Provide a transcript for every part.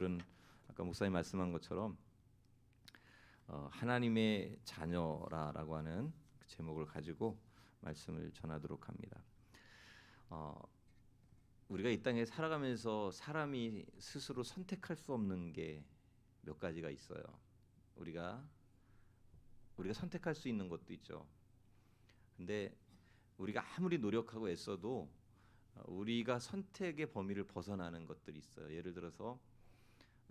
오늘은 아까 목사님 말씀한 것처럼 하나님의 자녀라라고 하는 그 제목을 가지고 말씀을 전하도록 합니다. 우리가 이 땅에 살아가면서 사람이 스스로 선택할 수 없는 게 몇 가지가 있어요. 우리가 선택할 수 있는 것도 있죠. 근데 우리가 아무리 노력하고 애써도 우리가 선택의 범위를 벗어나는 것들이 있어요. 예를 들어서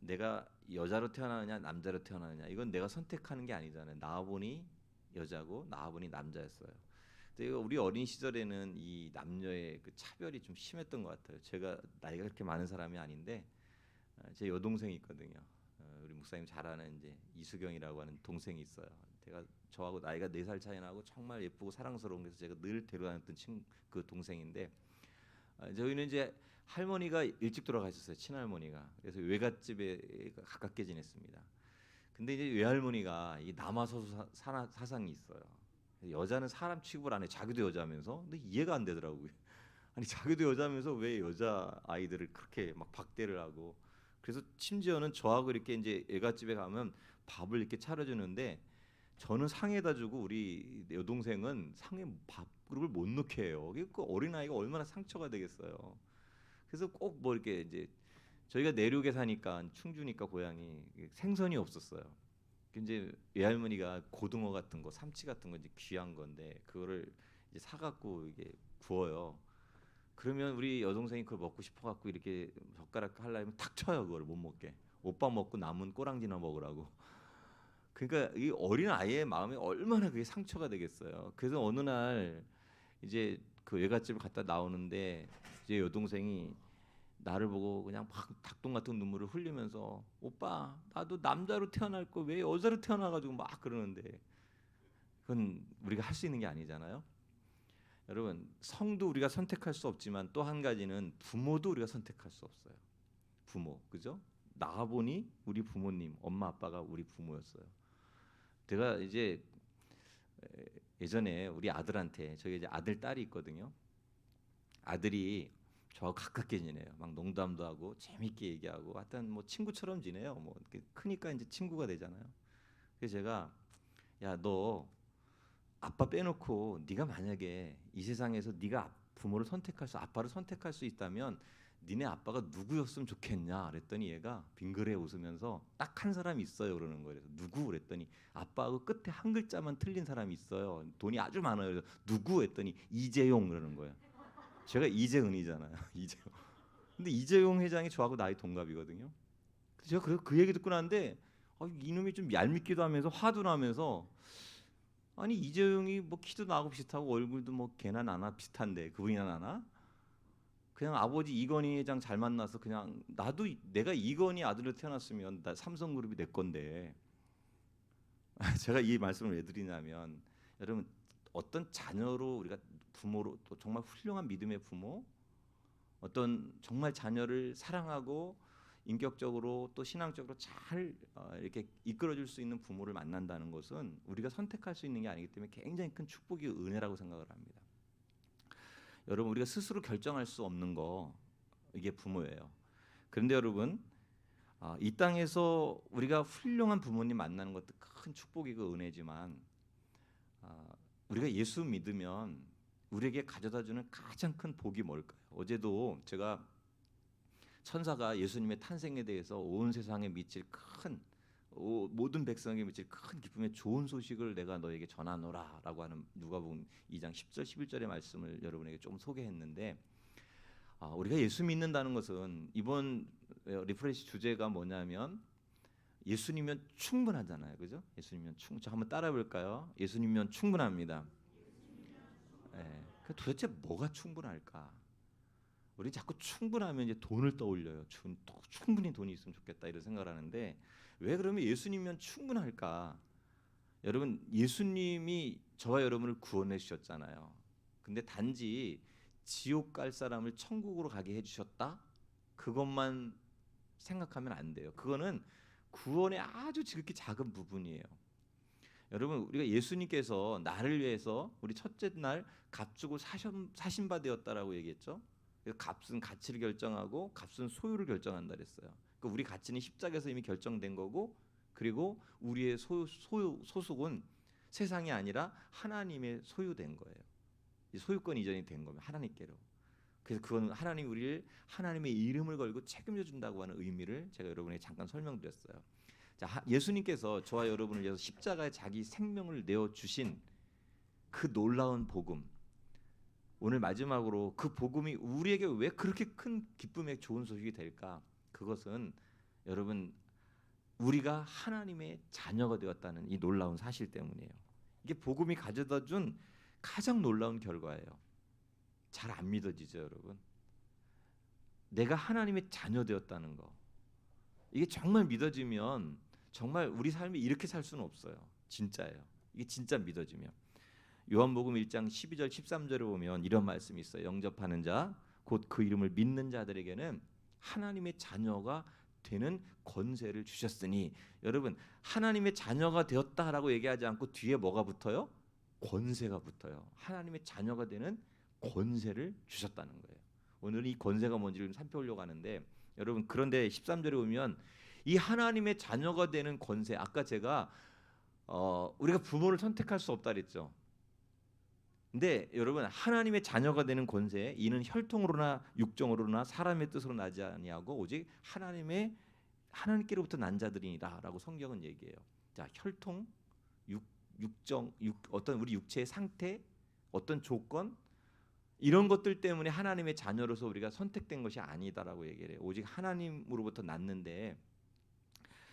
내가 여자로 태어나느냐 남자로 태어나느냐, 이건 내가 선택하는 게 아니잖아요. 나와보니 여자고 나와보니 남자였어요. 근데 우리 어린 시절에는 이 남녀의 그 차별이 좀 심했던 것 같아요. 제가 나이가 그렇게 많은 사람이 아닌데 제 여동생이 있거든요. 우리 목사님 잘 아는 이제 이수경이라고 하는 동생이 있어요. 제가 저하고 나이가 4살 차이 나고 정말 예쁘고 사랑스러운, 그래서 제가 늘 데려다녔던 그 동생인데, 저희는 이제 할머니가 일찍 돌아가셨어요. 친할머니가. 그래서 외갓집에 가깝게 지냈습니다. 근데 이제 외할머니가 이 남아서수 사상이 있어요. 여자는 사람 취급을 안 해. 자기도 여자면서. 근데 이해가 안 되더라고요. 아니 자기도 여자면서 왜 여자 아이들을 그렇게 막 박대를 하고. 그래서 심지어는 저하고 이렇게 이제 외갓집에 가면 밥을 이렇게 차려주는데 저는 상에다 주고 우리 여동생은 상에 밥그릇을 못 넣게 해요. 그 어린 아이가 얼마나 상처가 되겠어요. 그래서 꼭 뭐 이렇게 이제 저희가 내륙에 사니까 충주니까 고향이 생선이 없었어요. 이제 외할머니가 고등어 같은 거, 삼치 같은 거 이제 귀한 건데 그거를 이제 사갖고 이게 구워요. 그러면 우리 여동생이 그걸 먹고 싶어갖고 이렇게 젓가락 하려면 탁 쳐요. 그걸 못 먹게. 오빠 먹고 남은 꼬랑지나 먹으라고. 그러니까 이 어린 아이의 마음이 얼마나 그게 상처가 되겠어요. 그래서 어느 날 이제 그 외갓집을 갔다 나오는데 이제 여동생이 나를 보고 그냥 막 닭똥 같은 눈물을 흘리면서 오빠 나도 남자로 태어날 거 왜 여자로 태어나가지고 막 그러는데, 그건 우리가 할 수 있는 게 아니잖아요. 여러분, 성도 우리가 선택할 수 없지만 또 한 가지는 부모도 우리가 선택할 수 없어요. 부모, 그죠? 나와 보니 우리 부모님, 엄마 아빠가 우리 부모였어요. 제가 이제 예전에 우리 아들한테, 저희 이제 아들 딸이 있거든요. 아들이 저하고 가깝게 지내요. 막 농담도 하고 재밌게 얘기하고 하여튼 뭐 친구처럼 지내요. 뭐 크니까 이제 친구가 되잖아요. 그래서 제가 야, 너 아빠 빼놓고 네가 만약에 이 세상에서 네가 부모를 선택할 수, 아빠를 선택할 수 있다면 니네 아빠가 누구였으면 좋겠냐 그랬더니 얘가 빙그레 웃으면서 딱 한 사람이 있어요 그러는 거예요. 그래서 누구 그랬더니 아빠하고 끝에 한 글자만 틀린 사람이 있어요. 돈이 아주 많아요. 그래서 누구 했더니 이재용 그러는 거예요. 제가 이재은이잖아요. 이재용. 근데 이재용 회장이 저하고 나이 동갑이거든요. 제가 그 얘기 듣고 나는데 이놈이 좀 얄밉기도 하면서 화도 나면서, 아니 이재용이 뭐 키도 나하고 비슷하고 얼굴도 뭐 걔나 나나 비슷한데 그분이나 나나 그냥 아버지 이건희 회장 잘 만나서 그냥 나도 내가 이건희 아들로 태어났으면 나 삼성그룹이 내 건데. 제가 이 말씀을 왜 드리냐면 여러분, 어떤 자녀로 우리가 부모로 또 정말 훌륭한 믿음의 부모, 어떤 정말 자녀를 사랑하고 인격적으로 또 신앙적으로 잘 이렇게 이끌어줄 수 있는 부모를 만난다는 것은 우리가 선택할 수 있는 게 아니기 때문에 굉장히 큰 축복이 은혜라고 생각을 합니다. 여러분, 우리가 스스로 결정할 수 없는 거, 이게 부모예요. 그런데 여러분, 이 땅에서 우리가 훌륭한 부모님 만나는 것도 큰 축복이고 은혜지만 우리가 예수 믿으면 우리에게 가져다주는 가장 큰 복이 뭘까요? 어제도 제가 천사가 예수님의 탄생에 대해서 온 세상에 미칠 모든 백성에게 미칠 큰 기쁨의 좋은 소식을 내가 너에게 전하노라 라고 하는 누가복음 2장 10절 11절의 말씀을 여러분에게 좀 소개했는데, 우리가 예수 믿는다는 것은 이번 리프레시 주제가 뭐냐면 예수님이면 충분하잖아요. 그죠? 예수님이면 저 한번 따라해 볼까요? 예수님이면 충분합니다. 네. 도대체 뭐가 충분할까? 우리 자꾸 충분하면 이제 돈을 떠올려요. 충분히 돈이 있으면 좋겠다 이런 생각을 하는데, 왜 그러면 예수님이면 충분할까? 여러분, 예수님이 저와 여러분을 구원해 주셨잖아요. 근데 단지 지옥 갈 사람을 천국으로 가게 해주셨다? 그것만 생각하면 안 돼요. 그거는 구원의 아주 지극히 작은 부분이에요. 여러분, 우리가 예수님께서 나를 위해서 우리 첫째 날 값주고 사신 바 되었다라고 얘기했죠. 그래서 값은 가치를 결정하고 값은 소유를 결정한다 그랬어요. 그 우리 가치는 십자가에서 이미 결정된 거고, 그리고 우리의 소속은 세상이 아니라 하나님의 소유된 거예요. 소유권 이전이 된 거면 하나님께로. 그래서 그건 하나님이 우리를 하나님의 이름을 걸고 책임져 준다고 하는 의미를 제가 여러분에게 잠깐 설명드렸어요. 자, 예수님께서 저와 여러분을 위해서 십자가에 자기 생명을 내어 주신 그 놀라운 복음, 오늘 마지막으로 그 복음이 우리에게 왜 그렇게 큰 기쁨의 좋은 소식이 될까? 그것은 여러분, 우리가 하나님의 자녀가 되었다는 이 놀라운 사실 때문이에요. 이게 복음이 가져다 준 가장 놀라운 결과예요. 잘 안 믿어지죠, 여러분? 내가 하나님의 자녀 되었다는 거. 이게 정말 믿어지면 정말 우리 삶이 이렇게 살 수는 없어요. 진짜예요. 이게 진짜 믿어지면. 요한복음 1장 12절 13절에 보면 이런 말씀이 있어요. 영접하는 자, 곧 그 이름을 믿는 자들에게는 하나님의 자녀가 되는 권세를 주셨으니, 여러분 하나님의 자녀가 되었다라고 얘기하지 않고 뒤에 뭐가 붙어요? 권세가 붙어요. 하나님의 자녀가 되는 권세를 주셨다는 거예요. 오늘 이 권세가 뭔지를 좀 살펴보려고 하는데, 여러분 그런데 13절에 보면 이 하나님의 자녀가 되는 권세, 아까 제가 우리가 부모를 선택할 수 없다 그랬죠. 근데 여러분 하나님의 자녀가 되는 권세, 이는 혈통으로나 육정으로나 사람의 뜻으로 나지 아니하고 오직 하나님께로부터 난 자들이니라라고 성경은 얘기해요. 자, 혈통, 육정, 어떤 우리 육체의 상태, 어떤 조건, 이런 것들 때문에 하나님의 자녀로서 우리가 선택된 것이 아니다라고 얘기를 해요. 오직 하나님으로부터 났는데,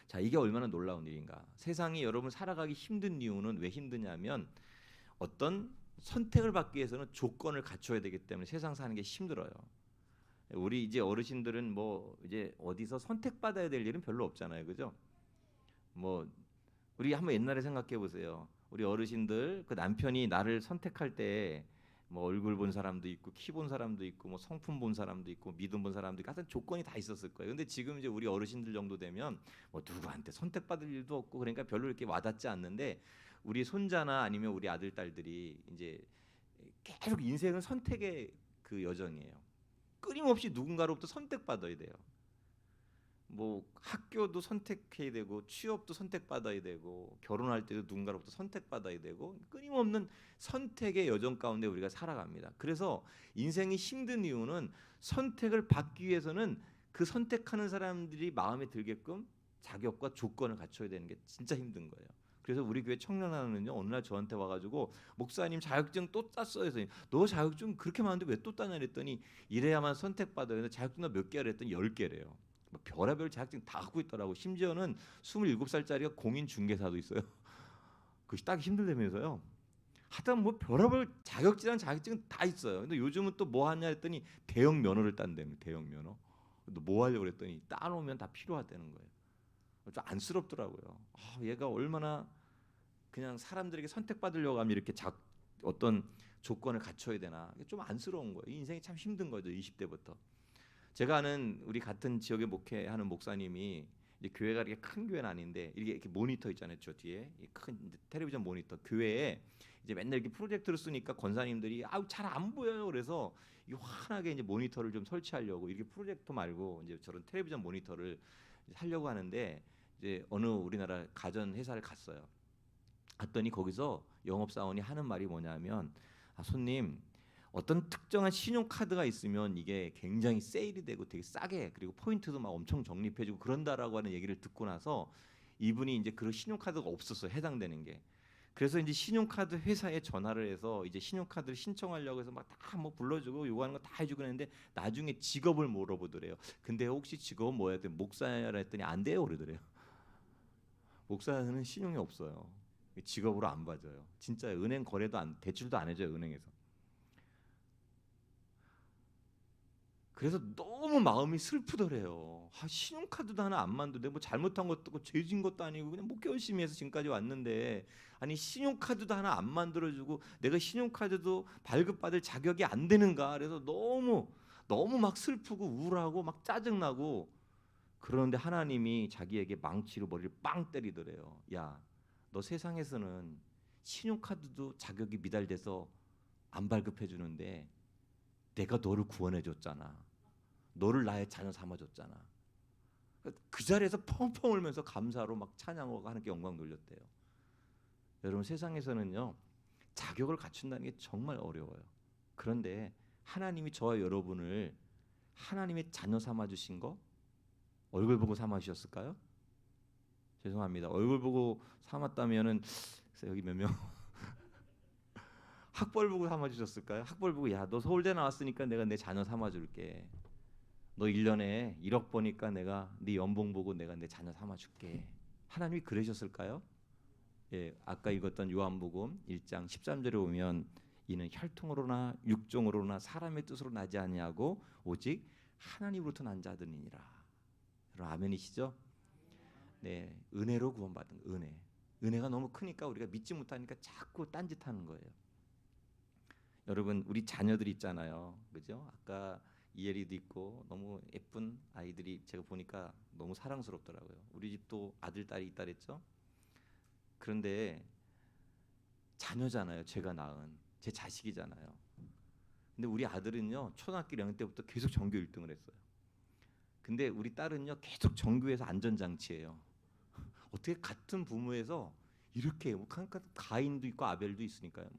자, 이게 얼마나 놀라운 일인가. 세상이 여러분 살아가기 힘든 이유는 왜 힘드냐면 어떤 선택을 받기 위해서는 조건을 갖춰야 되기 때문에 세상 사는 게 힘들어요. 우리 이제 어르신들은 뭐 이제 어디서 선택받아야 될 일은 별로 없잖아요, 그죠? 뭐 우리 한번 옛날에 생각해 보세요. 우리 어르신들 그 남편이 나를 선택할 때 뭐 얼굴 본 사람도 있고 키 본 사람도 있고 뭐 성품 본 사람도 있고 믿음 본 사람도 있고 하여튼 조건이 다 있었을 거예요. 근데 지금 이제 우리 어르신들 정도 되면 뭐 누구한테 선택받을 일도 없고 그러니까 별로 이렇게 와닿지 않는데, 우리 손자나 아니면 우리 아들 딸들이 이제 계속 인생은 선택의 그 여정이에요. 끊임없이 누군가로부터 선택받아야 돼요. 뭐 학교도 선택해야 되고 취업도 선택받아야 되고 결혼할 때도 누군가로부터 선택받아야 되고, 끊임없는 선택의 여정 가운데 우리가 살아갑니다. 그래서 인생이 힘든 이유는 선택을 받기 위해서는 그 선택하는 사람들이 마음에 들게끔 자격과 조건을 갖춰야 되는 게 진짜 힘든 거예요. 그래서 우리 교회 청년하는요 어느 날 저한테 와가지고, 목사님 자격증 또 땄어요. 그래서 너 자격증 그렇게 많은데 왜 또 따냐 그랬더니, 이래야만 선택받아요. 그래서 자격증 너 몇 개야 그랬더니 10개래요. 뭐 별의별 자격증 다 갖고 있더라고. 심지어는 27살짜리가 공인중개사도 있어요. 그것이 따기 힘들다면서요. 하여튼 뭐 별의별 자격증은 다 있어요. 근데 요즘은 또 뭐 하냐 했더니 대형 면허를 딴다며. 대형 면허. 너 뭐 하려고 그랬더니 따놓으면 다 필요하다는 거예요. 좀 안쓰럽더라고요. 얘가 얼마나 그냥 사람들에게 선택받으려고 하면 이렇게 어떤 조건을 갖춰야 되나. 좀 안쓰러운 거예요. 인생이 참 힘든 거죠. 20대부터. 제가 아는 우리 같은 지역에 목회하는 목사님이, 이제 교회가 이렇게 큰 교회는 아닌데 이렇게 모니터 있잖아요. 저 뒤에 큰 텔레비전 모니터, 교회에 이제 맨날 이렇게 프로젝터를 쓰니까 권사님들이 잘 안 보여요. 그래서 이 환하게 이제 모니터를 좀 설치하려고 이렇게 프로젝터 말고 이제 저런 텔레비전 모니터를 하려고 하는데, 이제 어느 우리나라 가전 회사를 갔어요. 갔더니 거기서 영업사원이 하는 말이 뭐냐면, 손님, 어떤 특정한 신용카드가 있으면 이게 굉장히 세일이 되고 되게 싸게, 그리고 포인트도 막 엄청 적립해주고 그런다라고 하는 얘기를 듣고 나서 이분이 이제 그런 신용카드가 없었어요. 해당되는 게. 그래서 이제 신용카드 회사에 전화를 해서 이제 신용카드를 신청하려고 해서 막 다 뭐 불러주고 요구하는 거 다 해주고 했는데, 나중에 직업을 물어보더래요. 근데 혹시 직업은 뭐야 했더니 목사라 했더니 안 돼요 그러더래요. 목사는 신용이 없어요. 직업으로 안 봐줘요. 진짜 은행 거래도 대출도 안 해줘요, 은행에서. 그래서 너무 마음이 슬프더래요. 신용카드도 하나 안 만드는데 뭐 잘못한 것도 없고 죄진 것도 아니고 그냥 목회 열심히 해서 지금까지 왔는데, 아니 신용카드도 하나 안 만들어주고 내가 신용카드도 발급받을 자격이 안 되는가. 그래서 너무 막 슬프고 우울하고 막 짜증나고, 그런데 하나님이 자기에게 망치로 머리를 빵 때리더래요. 야, 너 세상에서는 신용카드도 자격이 미달돼서 안 발급해 주는데 내가 너를 구원해 줬잖아. 너를 나의 자녀 삼아 줬잖아. 그 자리에서 펑펑 울면서 감사로 막 찬양하고 하나님께 영광 돌렸대요. 여러분 세상에서는요 자격을 갖춘다는 게 정말 어려워요. 그런데 하나님이 저와 여러분을 하나님의 자녀 삼아 주신 거 얼굴 보고 삼아 주셨을까요? 죄송합니다. 얼굴 보고 삼았다면은 여기 몇 명 학벌 보고 삼아 주셨을까요? 학벌 보고 야 너 서울대 나왔으니까 내가 내 자녀 삼아 줄게. 너 1년에 1억 버니까 내가 네 연봉 보고 내가 내 자녀 삼아 줄게. 하나님이 그러셨을까요? 예, 아까 읽었던 요한복음 1장 13절에 보면 이는 혈통으로나 육종으로나 사람의 뜻으로 나지 아니하고 오직 하나님으로부터 난 자들이니라. 여러분 아멘이시죠? 네, 은혜로 구원받은 은혜. 은혜가 너무 크니까 우리가 믿지 못하니까 자꾸 딴짓하는 거예요. 여러분 우리 자녀들 있잖아요, 그죠? 아까 이혜리도 있고 너무 예쁜 아이들이 제가 보니까 너무 사랑스럽더라고요. 우리 집도 아들 딸이 있다 그랬죠? 그런데 자녀잖아요. 제가 낳은 제 자식이잖아요. 근데 우리 아들은요 초등학교 1학년 때부터 계속 전교 1등을 했어요. 근데 우리 딸은요 계속 전교에서 안전장치예요. 어떻게 같은 부모에서 이렇게 가인도 있고 아벨도 있으니까요.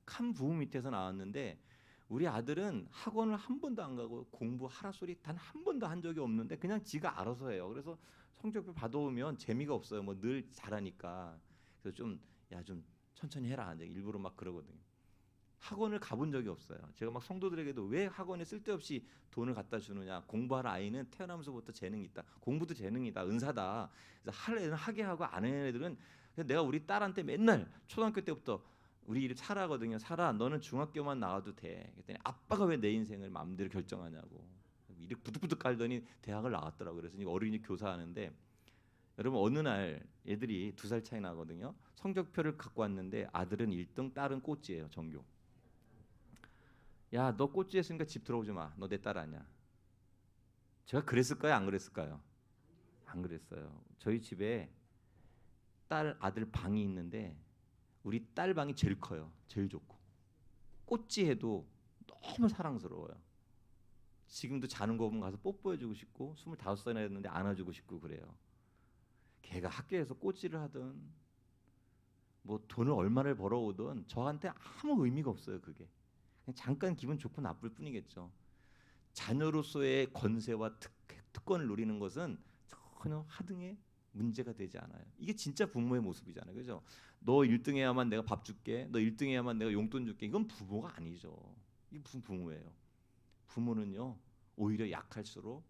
한 부모 밑에서 나왔는데 우리 아들은 학원을 한 번도 안 가고 공부하라 소리 단 한 번도 한 적이 없는데 그냥 지가 알아서 해요. 그래서 성적표 받아오면 재미가 없어요. 뭐 늘 잘하니까. 그래서 좀 천천히 해라. 일부러 막 그러거든요. 학원을 가본 적이 없어요. 제가 막 성도들에게도 왜 학원에 쓸데없이 돈을 갖다 주느냐. 공부할 아이는 태어나면서부터 재능이 있다. 공부도 재능이다. 은사다. 그래서 할 애는 하게 하고 안 하는 애들은 내가 우리 딸한테 맨날 초등학교 때부터 우리 일 사라거든요. 사라, 너는 중학교만 나와도 돼. 그랬더니 아빠가 왜 내 인생을 마음대로 결정하냐고. 이렇게 부득부득 깔더니 대학을 나왔더라고요. 그래서 어린이 교사하는데 여러분 어느 날 애들이 2살 차이 나거든요. 성적표를 갖고 왔는데 아들은 1등, 딸은 꼴찌예요. 전교. 야, 너 꼴찌 했으니까 집 들어오지 마. 너 내 딸 아니야. 제가 그랬을까요? 안 그랬을까요? 안 그랬어요. 저희 집에 딸, 아들 방이 있는데 우리 딸 방이 제일 커요. 제일 좋고. 꼴찌해도 너무 사랑스러워요. 지금도 자는 거 보면 가서 뽀뽀해주고 싶고 25살이나 됐는데 안아주고 싶고 그래요. 걔가 학교에서 꼴찌를 하든 뭐 돈을 얼마를 벌어오든 저한테 아무 의미가 없어요. 그게 그냥 잠깐 기분 좋고 나쁠 뿐이겠죠. 자녀로서의 권세와 특권을 누리는 것은 전혀 하등의 문제가 되지 않아요. 이게 진짜 부모의 모습이잖아요. 그죠? 너 1등 해야만 내가 밥 줄게. 너 1등 해야만 내가 용돈 줄게. 이건 부모가 아니죠. 이게 무슨 부모예요. 부모는요. 오히려 약할수록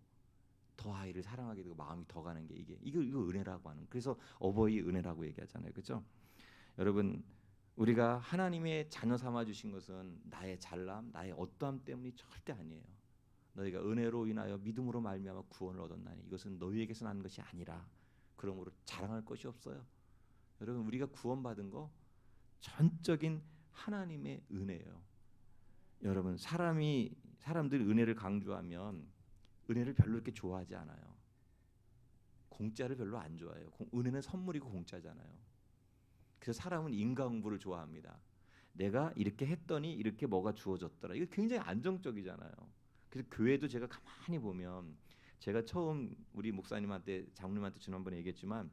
더 아이를 사랑하게 되고 마음이 더 가는 게 이거 은혜라고 하는. 그래서 어버이 은혜라고 얘기하잖아요. 그죠? 여러분 우리가 하나님의 자녀 삼아 주신 것은 나의 잘남, 나의 어떠함 때문이 절대 아니에요. 너희가 은혜로 인하여 믿음으로 말미암아 구원을 얻었나니 이것은 너희에게서 난 것이 아니라 그러므로 자랑할 것이 없어요. 여러분 우리가 구원받은 거 전적인 하나님의 은혜예요. 여러분 사람들이 은혜를 강조하면 은혜를 별로 이렇게 좋아하지 않아요. 공짜를 별로 안 좋아해요. 은혜는 선물이고 공짜잖아요. 그래서 사람은 인과응보를 좋아합니다. 내가 이렇게 했더니 이렇게 뭐가 주어졌더라. 이거 굉장히 안정적이잖아요. 그래서 교회도 제가 가만히 보면 제가 처음 우리 목사님한테 장로님한테 지난번에 얘기했지만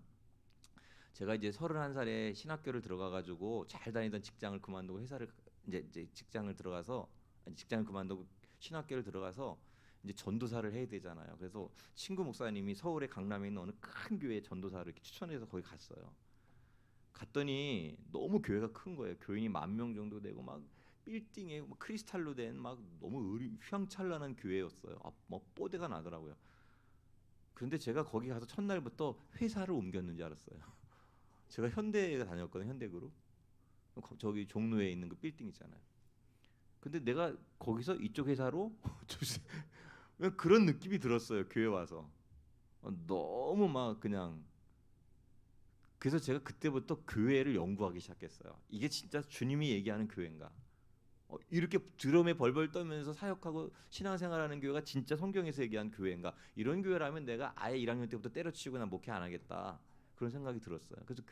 제가 이제 31살에 신학교를 들어가 가지고 잘 다니던 직장을 그만두고 회사를 이제 직장을 들어가서 직장을 그만두고 신학교를 들어가서 이제 전도사를 해야 되잖아요. 그래서 친구 목사님이 서울의 강남에 있는 어느 큰 교회 전도사를 이렇게 추천해서 거기 갔어요. 갔더니 너무 교회가 큰 거예요. 교인이 10,000명 정도 되고 막 빌딩에 막 크리스탈로 된 막 너무 휘황찬란한 교회였어요. 뭐 뽀대가 나더라고요. 그런데 제가 거기 가서 첫날부터 회사를 옮겼는지 알았어요. 제가 현대에 다녔거든요. 현대그룹. 저기 종로에 있는 그 빌딩 있잖아요. 근데 내가 거기서 이쪽 회사로 그런 느낌이 들었어요. 교회 와서 너무 막 그냥. 그래서 제가 그때부터 교회를 연구하기 시작했어요. 이게 진짜 주님이 얘기하는 교회인가? 이렇게 드럼에 벌벌 떨면서 사역하고 신앙생활하는 교회가 진짜 성경에서 얘기한 교회인가? 이런 교회라면 내가 아예 1학년 때부터 때려치우고 난 목회 안 하겠다. 그런 생각이 들었어요. 그래서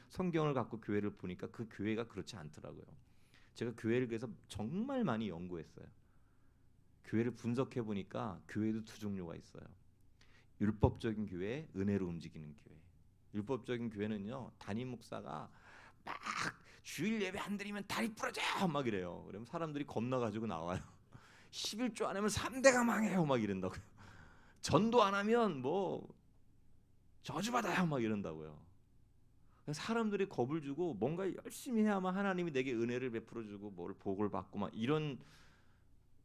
성경을 갖고 교회를 보니까 그 교회가 그렇지 않더라고요. 제가 교회를 그래서 정말 많이 연구했어요. 교회를 분석해 보니까 교회도 두 종류가 있어요. 율법적인 교회, 은혜로 움직이는 교회. 율법적인 교회는요, 담임 목사가 막 주일 예배 안 드리면 다리 부러져 막 이래요. 그러면 사람들이 겁나 가지고 나와요. 11조 안 하면 3대가 망해요 막 이런다고요. 전도 안 하면 뭐 저주받아요 막 이런다고요. 사람들이 겁을 주고 뭔가 열심히 해야만 하나님이 내게 은혜를 베풀어 주고 뭘 복을 받고 막 이런,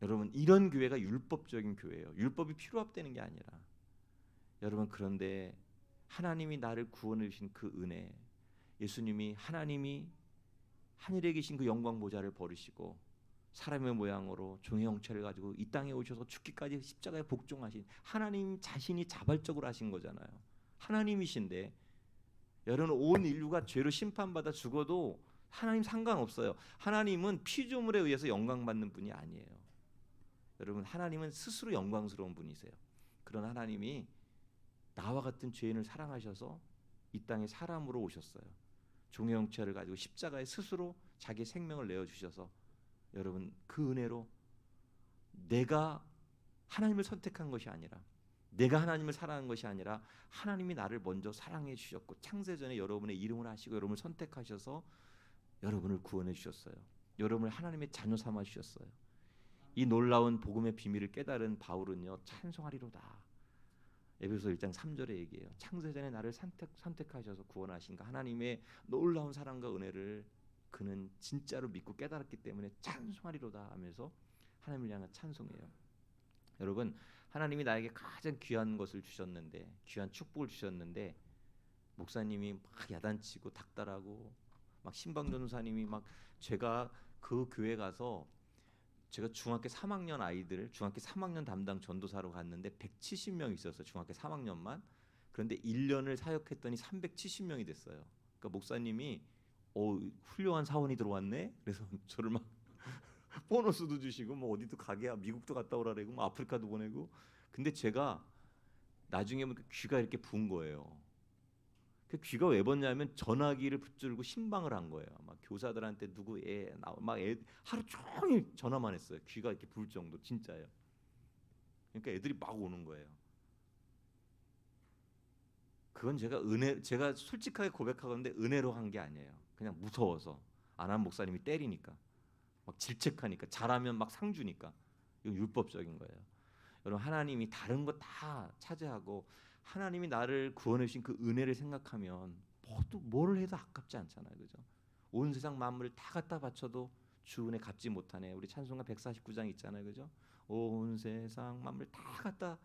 여러분 이런 교회가 율법적인 교회예요. 율법이 필요 없다는 게 아니라, 여러분 그런데 하나님이 나를 구원해 주신 그 은혜, 예수님이 하나님이 하늘에 계신 그 영광 보좌를 버리시고 사람의 모양으로 종의 형체를 가지고 이 땅에 오셔서 죽기까지 십자가에 복종하신 하나님 자신이 자발적으로 하신 거잖아요. 하나님이신데 여러분 온 인류가 죄로 심판받아 죽어도 하나님 상관없어요. 하나님은 피조물에 의해서 영광받는 분이 아니에요. 여러분 하나님은 스스로 영광스러운 분이세요. 그런 하나님이 나와 같은 죄인을 사랑하셔서 이 땅에 사람으로 오셨어요. 종의 형체를 가지고 십자가에 스스로 자기 생명을 내어주셔서, 여러분 그 은혜로 내가 하나님을 선택한 것이 아니라, 내가 하나님을 사랑한 것이 아니라 하나님이 나를 먼저 사랑해 주셨고 창세전에 여러분의 이름을 하시고 여러분을 선택하셔서 여러분을 구원해 주셨어요. 여러분을 하나님의 자녀 삼아 주셨어요. 이 놀라운 복음의 비밀을 깨달은 바울은요, 찬송하리로다. 에베소 1장 3절에 얘기해요. 창세전에 나를 선택하셔서 구원하신가 하나님의 놀라운 사랑과 은혜를 그는 진짜로 믿고 깨달았기 때문에 찬송하리로다 하면서 하나님을 향한 찬송이에요. 여러분 하나님이 나에게 가장 귀한 것을 주셨는데, 귀한 축복을 주셨는데, 목사님이 막 야단치고 닥달하고 막 신방전도사님이 막, 제가 그 교회 가서 제가 중학교 3학년 아이들, 중학교 3학년 담당 전도사로 갔는데 170명 있었어요. 중학교 3학년만. 그런데 1년을 사역했더니 370명이 됐어요. 그러니까 목사님이 훌륭한 사원이 들어왔네. 그래서 저를 막 보너스도 주시고 뭐 어디도 가게, 미국도 갔다 오라 그러고 뭐 아프리카도 보내고. 근데 제가 나중에 보니까 귀가 이렇게 부은 거예요. 그 귀가 왜 벗냐면 전화기를 붙들고 신방을 한 거예요. 막 교사들한테 누구 하루 종일 전화만 했어요. 귀가 이렇게 부을 정도, 진짜예요. 그러니까 애들이 막 오는 거예요. 그건 제가 솔직하게 고백하건데 은혜로 한 게 아니에요. 그냥 무서워서. 안 한 목사님이 때리니까, 막 질책하니까, 잘하면 막 상 주니까. 이거 율법적인 거예요. 여러분 하나님이 다른 거 다 차지하고 하나님이 나를 구원해 주신 그 은혜를 생각하면 뭘 해도 아깝지 않잖아요. 그죠? 온 세상 만물을 다 갖다 바쳐도 주 은혜 갚지 못하네. 우리 찬송가 149장 있잖아요. 그죠? 온 세상 만물 다 갖다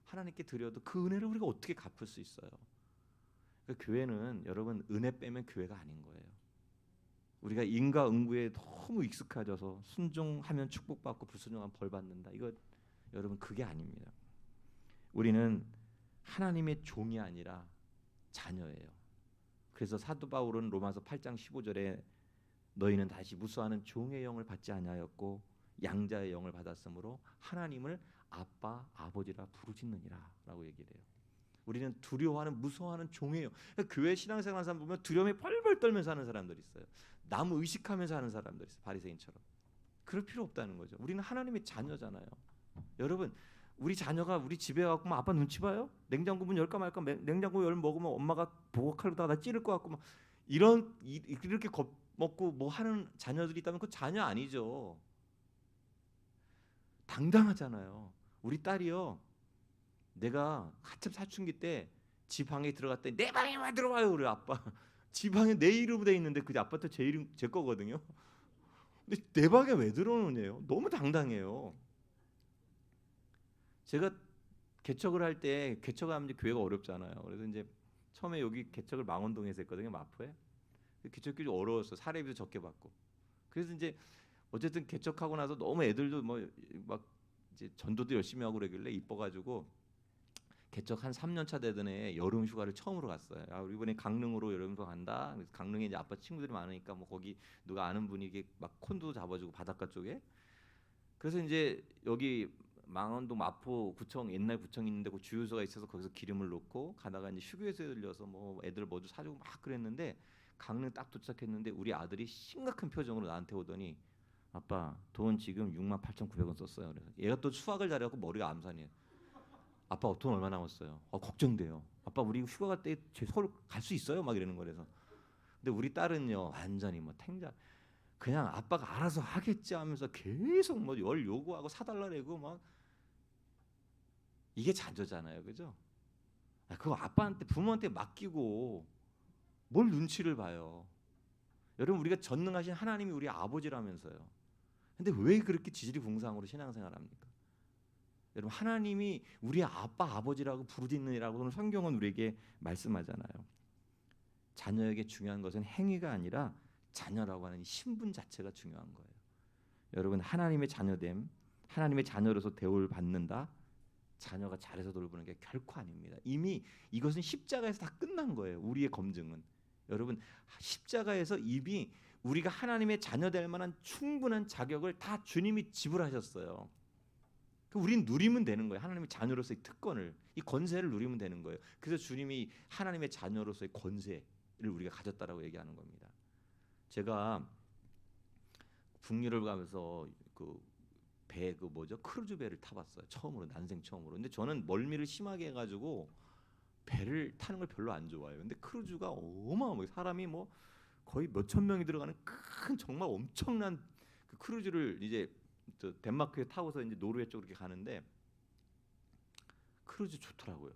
하나님께 드려도 그 은혜를 우리가 어떻게 갚을 수 있어요? 그 교회는 여러분 은혜 빼면 교회가 아닌 거예요. 우리가 인과응구에 너무 익숙해져서 순종하면 축복받고 불순종하면 벌받는다. 이거 여러분 그게 아닙니다. 우리는 하나님의 종이 아니라 자녀예요. 그래서 사도 바울은 로마서 8장 15절에 너희는 다시 무수하는 종의 영을 받지 아니하였고 양자의 영을 받았으므로 하나님을 아빠 아버지라 부르짖느니라 라고 얘기를 해요. 우리는 두려워하는 무서워하는 종이에요. 그러니까 교회 신앙생활 하는 사람 보면 두려움에 펄펄 떨면서 하는 사람들이 있어요. 남 의식하면서 하는 사람들이 있어요. 바리새인처럼. 그럴 필요 없다는 거죠. 우리는 하나님의 자녀잖아요. 여러분 우리 자녀가 우리 집에 와서 아빠 눈치 봐요? 냉장고 문 열까 말까, 냉장고 열 먹으면 엄마가 보고칼로다가 나 찌를 것 같고 막 이렇게 겁먹고 뭐 하는 자녀들이 있다면 그 자녀 아니죠. 당당하잖아요. 우리 딸이요, 내가 한참 사춘기 때 지 방에 들어갔더니 내 방에 왜 들어와요? 그래 아빠. 지 방에 내 이름 돼 있는데 그 아파트 제 이름 제 거거든요. 근데 내 방에 왜 들어오느냐요? 너무 당당해요. 제가 개척을 할 때 개척하면 이제 교회가 어렵잖아요. 그래서 이제 처음에 여기 개척을 망원동에서 했거든요, 마포에. 개척이 좀 어려웠어. 사례비도 적게 받고. 그래서 이제 어쨌든 개척하고 나서 너무 애들도 뭐 막 이제 전도도 열심히 하고 그러길래 이뻐가지고 개척 한 3년 차 되던 해 여름 휴가를 처음으로 갔어요. 우리 이번에 강릉으로 여름 휴가 간다. 그래서 강릉에 이제 아빠 친구들이 많으니까 뭐 거기 누가 아는 분이 이게 막 콘도 잡아주고 바닷가 쪽에. 그래서 이제 여기 망원동 마포 구청, 옛날 구청 있는데 그 주유소가 있어서 거기서 기름을 넣고 가다가 이제 휴게소에 들려서 뭐 애들 뭐도 사주고 막 그랬는데 강릉 딱 도착했는데 우리 아들이 심각한 표정으로 나한테 오더니 아빠 돈 지금 68,900원 썼어요. 그래서 얘가 또 수학을 잘해갖고 머리가 암산이에요. 아빠 돈 얼마 남았어요? 걱정돼요. 아빠 우리 휴가 갈 때 서울 갈 수 있어요? 막 이러는 거래서. 근데 우리 딸은요 완전히 뭐 탱자 그냥 아빠가 알아서 하겠지 하면서 계속 뭐 열 요구하고 사달라고 막 이게 자녀잖아요, 그죠? 그거 아빠한테 부모한테 맡기고 뭘 눈치를 봐요. 여러분 우리가 전능하신 하나님이 우리 아버지라면서요. 근데 왜 그렇게 지지리궁상으로 신앙생활합니까? 여러분 하나님이 우리 아빠 아버지라고 부르짖느니라고 성경은 우리에게 말씀하잖아요. 자녀에게 중요한 것은 행위가 아니라 자녀라고 하는 신분 자체가 중요한 거예요. 여러분 하나님의 자녀됨, 하나님의 자녀로서 대우를 받는다. 자녀가 잘해서 돌보는 게 결코 아닙니다. 이미 이것은 십자가에서 다 끝난 거예요. 우리의 검증은. 여러분 십자가에서 이미 우리가 하나님의 자녀 될 만한 충분한 자격을 다 주님이 지불하셨어요. 우린 누리면 되는 거예요. 하나님의 자녀로서의 특권을, 이 권세를 누리면 되는 거예요. 그래서 주님이 하나님의 자녀로서의 권세를 우리가 가졌다라고 얘기하는 겁니다. 제가 북유럽 가면서 그 뭐죠? 크루즈 배를 타봤어요. 처음으로 난생 처음으로. 근데 저는 멀미를 심하게 해가지고 배를 타는 걸 별로 안 좋아해요. 근데 크루즈가 어마어마하게 사람이 뭐 거의 몇천 명이 들어가는 큰 정말 엄청난 그 크루즈를 이제 덴마크에 타고서 이제 노르웨이 쪽으로 이렇게 가는데 크루즈 좋더라고요.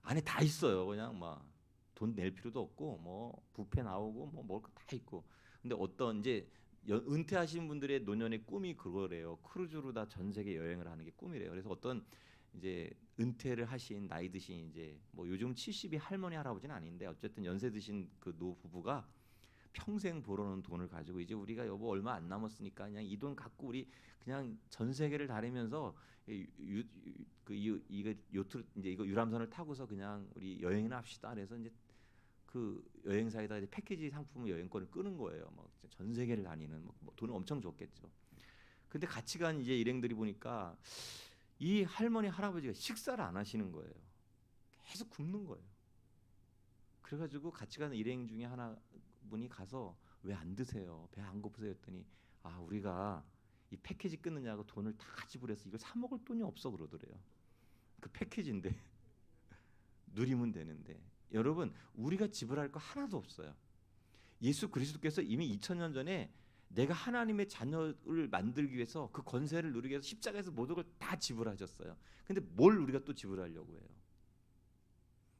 안에 다 있어요. 그냥 막 돈 낼 필요도 없고 뭐 뷔페 나오고 뭐 먹을 거 다 있고. 근데 어떤 이제 은퇴하신 분들의 노년의 꿈이 그거래요. 크루즈로 다 전 세계 여행을 하는 게 꿈이래요. 그래서 어떤 이제 은퇴를 하신 나이 드신 이제 뭐 요즘 70이 할머니 할아버지는 아닌데 어쨌든 연세 드신 그 노부부가 평생 벌어놓은 돈을 가지고 이제 우리가 여보 얼마 안 남았으니까 그냥 이 돈 갖고 우리 그냥 전 세계를 다니면서 이거 요트 이제 이거 유람선을 타고서 그냥 우리 여행이나 합시다. 그래서 이제 그 여행사에다 이제 패키지 상품 여행권을 끄는 거예요. 뭐 전 세계를 다니는 뭐 돈은 엄청 줬겠죠. 근데 같이 간 이제 일행들이 보니까 이 할머니 할아버지가 식사를 안 하시는 거예요. 계속 굶는 거예요. 그래가지고 같이 가는 일행 중에 하나 분이 가서 왜 안 드세요? 배 안 고프세요? 했더니 우리가 이 패키지 끊느냐고 돈을 다 지불해서 이걸 사 먹을 돈이 없어 그러더래요. 그 패키지인데 누리면 되는데 여러분 우리가 지불할 거 하나도 없어요. 예수 그리스도께서 이미 2000년 전에 내가 하나님의 자녀를 만들기 위해서 그 권세를 누리기 위해서 십자가에서 모든 걸 다 지불하셨어요. 근데 뭘 우리가 또 지불하려고 해요?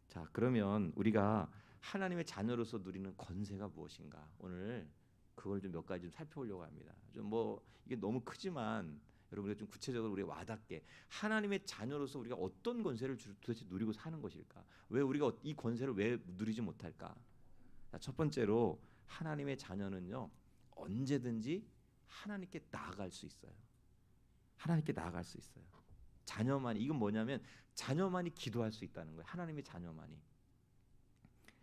자, 그러면 우리가 하나님의 자녀로서 누리는 권세가 무엇인가? 오늘 그걸 좀 몇 가지 좀 살펴보려고 합니다. 좀 뭐 이게 너무 크지만 여러분 좀 구체적으로 우리가 와닿게 하나님의 자녀로서 우리가 어떤 권세를 도대체 누리고 사는 것일까? 왜 우리가 이 권세를 왜 누리지 못할까? 자, 첫 번째로 하나님의 자녀는요 언제든지 하나님께 나아갈 수 있어요. 하나님께 나아갈 수 있어요. 자녀만이 이건 뭐냐면 자녀만이 기도할 수 있다는 거예요. 하나님의 자녀만이.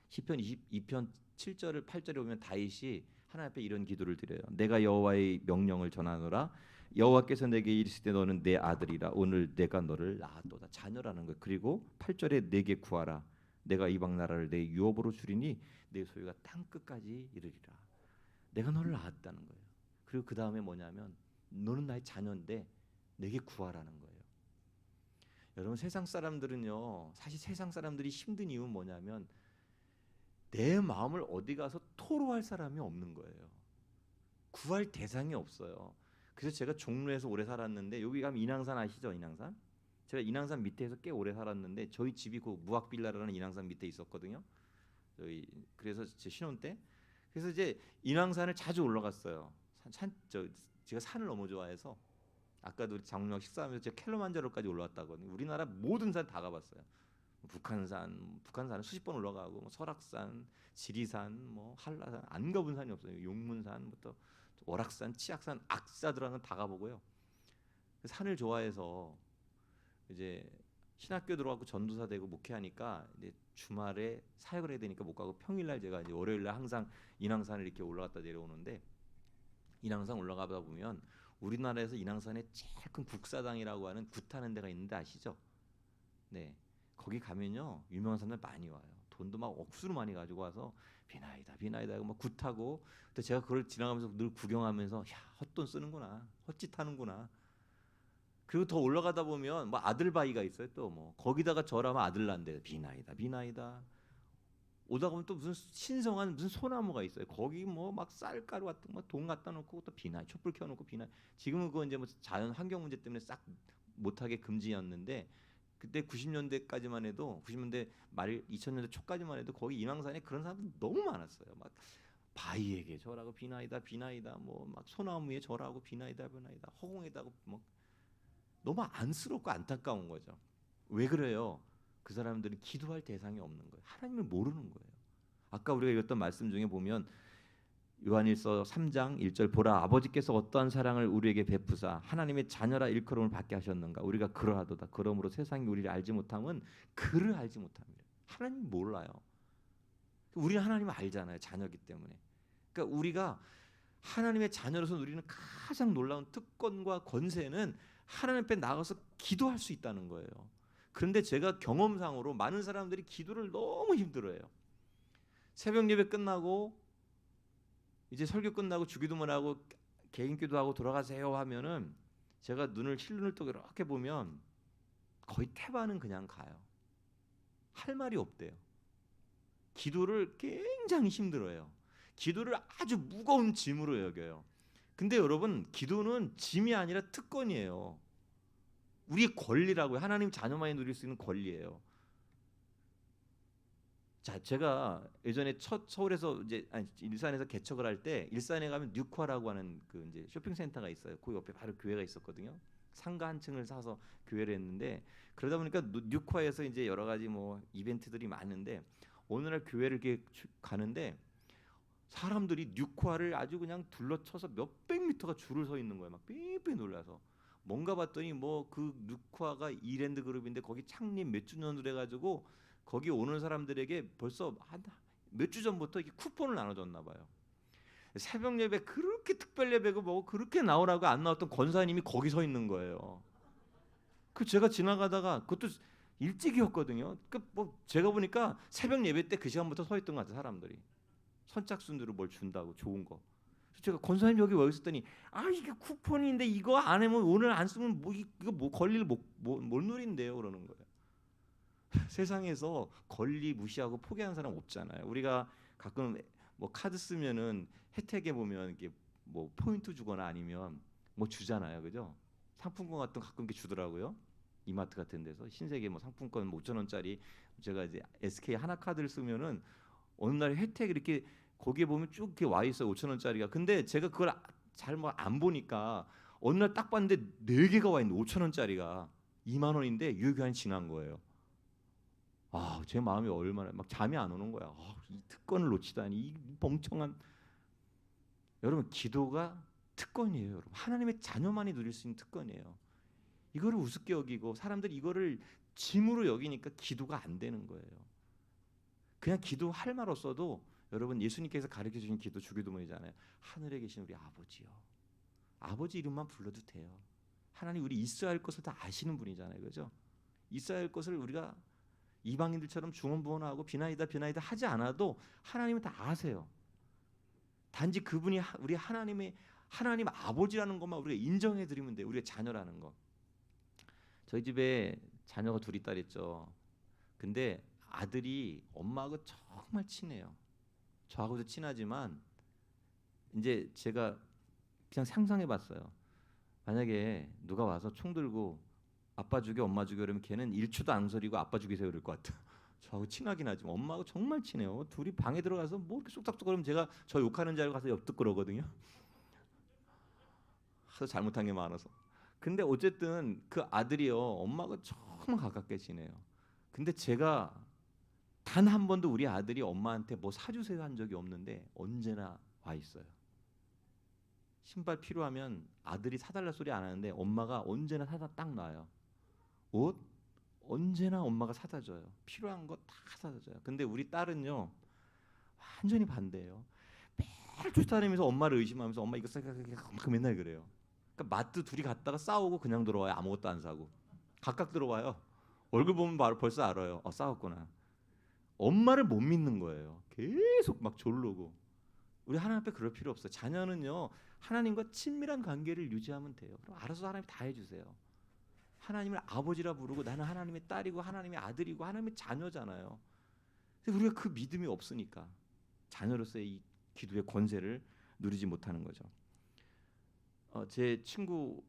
시편 22편 7절을 8절에 보면 다윗이 하나님 앞에 이런 기도를 드려요. 내가 여호와의 명령을 전하노라. 여호와께서 내게 이르시되 너는 내 아들이라. 오늘 내가 너를 낳았도다. 자녀라는 거예요. 그리고 8절에 내게 구하라. 내가 이방 나라를 내 유업으로 주리니 내 소유가 땅 끝까지 이르리라. 내가 너를 낳았다는 거예요. 그리고 그 다음에 뭐냐면 너는 나의 자녀인데 내게 구하라는 거예요. 여러분 세상 사람들은요 사실 세상 사람들이 힘든 이유는 뭐냐면 내 마음을 어디 가서 토로할 사람이 없는 거예요. 구할 대상이 없어요. 그래서 제가 종로에서 오래 살았는데 여기 가면 인왕산 아시죠? 인왕산? 제가 인왕산 밑에서 꽤 오래 살았는데 저희 집이 그 무학빌라라는 인왕산 밑에 있었거든요. 그래서 제 신혼 때 그래서 이제 인왕산을 자주 올라갔어요. 제가 산을 너무 좋아해서 아까도 장로랑 식사하면서 제가 켈로만자로까지 올라왔다거든요. 우리나라 모든 산 다 가봤어요. 북한산은 수십 번 올라가고 뭐 설악산, 지리산, 뭐 한라산 안 가본 산이 없어요. 용문산부터 월악산, 치악산, 악사들하는 다 가보고요. 산을 좋아해서 이제 신학교 들어가고 전도사 되고 목회하니까 이제 주말에 사역을 해야 되니까 못 가고 평일날 제가 이제 월요일날 항상 인왕산을 이렇게 올라갔다 내려오는데 인왕산 올라가다 보면 우리나라에서 인왕산에 제일 큰 국사당이라고 하는 굿하는 데가 있는데 아시죠? 네, 거기 가면요 유명한 사람들 많이 와요. 돈도 막 억수로 많이 가지고 와서 비나이다 하고 막 굿하고. 근데 제가 그걸 지나가면서 늘 구경하면서 야 헛돈 쓰는구나, 헛짓 하는구나. 그리고 더 올라가다 보면 뭐 아들 바위가 있어요. 또 뭐 거기다가 절하면 아들 난대. 비나이다 비나이다. 오다 보면 또 무슨 신성한 무슨 소나무가 있어요. 거기 뭐 막 쌀가루 같은 거 돈 갖다 놓고 또 비나이 촛불 켜놓고 비나이. 지금은 그거 이제 뭐 자연 환경 문제 때문에 싹 못하게 금지였는데 그때 90년대까지만 해도 90년대 말 2000년대 초까지만 해도 거기 인왕산에 그런 사람들 너무 많았어요. 막 바위에게 절하고 비나이다 비나이다 뭐 막 소나무에 절하고 비나이다 비나이다 허공에다가 뭐 너무 안쓰럽고 안타까운 거죠. 왜 그래요? 그 사람들은 기도할 대상이 없는 거예요. 하나님을 모르는 거예요. 아까 우리가 읽었던 말씀 중에 보면 요한일서 3장 1절 보라 아버지께서 어떠한 사랑을 우리에게 베푸사 하나님의 자녀라 일컬음을 받게 하셨는가 우리가 그러하도다 그러므로 세상이 우리를 알지 못함은 그를 알지 못함이에요. 하나님 몰라요. 우리는 하나님을 알잖아요. 자녀기 때문에. 그러니까 우리가 하나님의 자녀로서 누리는 가장 놀라운 특권과 권세는 하나님 앞에 나가서 기도할 수 있다는 거예요. 그런데 제가 경험상으로 많은 사람들이 기도를 너무 힘들어해요. 새벽 예배 끝나고 이제 설교 끝나고 주기도문 하고 개인 기도하고 돌아가세요 하면은 제가 실눈을 뜨고 이렇게 보면 거의 태반은 그냥 가요. 할 말이 없대요. 기도를 굉장히 힘들어해요. 기도를 아주 무거운 짐으로 여겨요. 근데 여러분 기도는 짐이 아니라 특권이에요. 우리의 권리라고요. 하나님 자녀만이 누릴 수 있는 권리예요. 자, 제가 예전에 첫 서울에서 이제 일산에서 개척을 할 때 일산에 가면 뉴화라고 하는 그 이제 쇼핑센터가 있어요. 그 옆에 바로 교회가 있었거든요. 상가 한 층을 사서 교회를 했는데 그러다 보니까 뉴화에서 이제 여러 가지 뭐 이벤트들이 많은데 어느 날 교회를 이렇게 가는데 사람들이 뉴화를 아주 그냥 둘러쳐서 몇백 미터가 줄을 서 있는 거예요. 막 삐삐 놀라서. 뭔가 봤더니 뭐 그 뉴화가 이랜드 그룹인데 거기 창립 몇 주년으로 해가지고 거기 오는 사람들에게 벌써 한 몇 주 전부터 이게 쿠폰을 나눠줬나 봐요. 새벽 예배 그렇게 특별 예배고 뭐고 그렇게 나오라고 안 나왔던 권사님이 거기 서 있는 거예요. 그 제가 지나가다가 그것도 일찍이었거든요. 그 뭐 제가 보니까 새벽 예배 때 그 시간부터 서 있던 것 같아요. 사람들이 선착순으로 뭘 준다고 좋은 거. 제가 권사님 여기 와 있었더니 이게 쿠폰인데 이거 안 하면 오늘 안 쓰면 뭐 이거 뭐 권리를 못 누린대요 그러는 거예요. 세상에서 권리 무시하고 포기하는 사람 없잖아요. 우리가 가끔 뭐 카드 쓰면은 혜택에 보면 이게 뭐 포인트 주거나 아니면 뭐 주잖아요, 그죠? 상품권 같은 거 가끔 이렇게 주더라고요. 이마트 같은 데서 신세계 뭐 상품권 5천 원짜리 제가 이제 SK 하나 카드를 쓰면은 어느 날 혜택 이렇게 거기에 보면 쭉 이렇게 와 있어요 5천 원짜리가. 근데 제가 그걸 잘 뭐 안 보니까 어느 날 딱 봤는데 4개가 와 있는 5천 원짜리가 2만 원인데 유효기한이 지난 거예요. 제 마음이 얼마나 막 잠이 안 오는 거야. 이 특권을 놓치다니 이 멍청한. 여러분 기도가 특권이에요. 여러분 하나님의 자녀만이 누릴 수 있는 특권이에요. 이거를 우습게 여기고 사람들이 이거를 짐으로 여기니까 기도가 안 되는 거예요. 그냥 기도할 말 없어도 여러분 예수님께서 가르쳐 주신 기도 주기도문이잖아요. 하늘에 계신 우리 아버지요. 아버지 이름만 불러도 돼요. 하나님 우리 있어야 할 것을 다 아시는 분이잖아요. 그죠? 있어야 할 것을 우리가 이방인들처럼 중언부언하고 비나이다 비나이다 하지 않아도 하나님은 다 아세요. 단지 그분이 우리 하나님 아버지라는 것만 우리가 인정해 드리면 돼요. 우리가 자녀라는 거. 저희 집에 자녀가 둘이 딸 있죠. 근데 아들이 엄마하고 정말 친해요. 저하고도 친하지만 이제 제가 그냥 상상해봤어요. 만약에 누가 와서 총 들고 아빠 죽여 엄마 죽여 그러면 걔는 1초도 안 소리고 아빠 죽이세요 그럴 것 같아요. 저하고 친하긴 하지만 엄마하고 정말 친해요. 둘이 방에 들어가서 뭐 이렇게 쏙닥쏙 제가 저 욕하는 줄 알고 가서 옆 듣고 그러거든요. 하도 잘못한 게 많아서. 근데 어쨌든 그 아들이요 엄마가 정말 가깝게 지내요. 근데 제가 단 한 번도 우리 아들이 엄마한테 뭐 사주세요 한 적이 없는데 언제나 와 있어요. 신발 필요하면 아들이 사달라 소리 안 하는데 엄마가 언제나 사다 딱 놔요. 옷 언제나 엄마가 사다 줘요. 필요한 거 다 사다 줘요. 근데 우리 딸은요 완전히 반대예요. 매일 쫓아다니면서 엄마를 의심하면서 엄마 이거 그 맨날 그래요. 그러니까 마트 둘이 갔다가 싸우고 그냥 들어와요. 아무것도 안 사고 각각 들어와요. 얼굴 보면 바로 벌써 알아요. 싸웠구나. 엄마를 못 믿는 거예요. 계속 막 졸르고. 우리 하나님 앞에 그럴 필요 없어요. 자녀는요 하나님과 친밀한 관계를 유지하면 돼요. 그럼 알아서 하나님 다 해주세요. 하나님을 아버지라 부르고 나는 하나님의 딸이고 하나님의 아들이고 하나님의 자녀잖아요. 근데 우리가 그 믿음이 없으니까 자녀로서의 이 기도의 권세를 누리지 못하는 거죠. 제 친구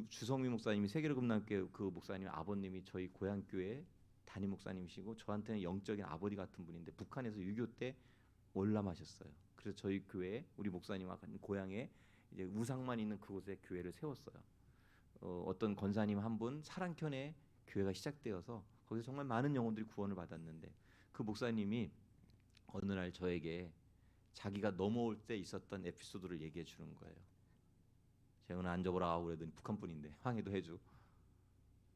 주성미 목사님이 세계로금남교회 그 목사님 아버님이 저희 고향 교회 담임 목사님이시고 저한테는 영적인 아버지 같은 분인데 북한에서 6.25 때 월남하셨어요. 그래서 저희 교회 우리 목사님과 고향에 이제 우상만 있는 그곳에 교회를 세웠어요. 어떤 권사님 한 분 사랑켠에 교회가 시작되어서 거기서 정말 많은 영혼들이 구원을 받았는데 그 목사님이 어느 날 저에게 자기가 넘어올 때 있었던 에피소드를 얘기해 주는 거예요. 제가 오늘 앉아보라 그러더니 북한 분인데 항해도 해주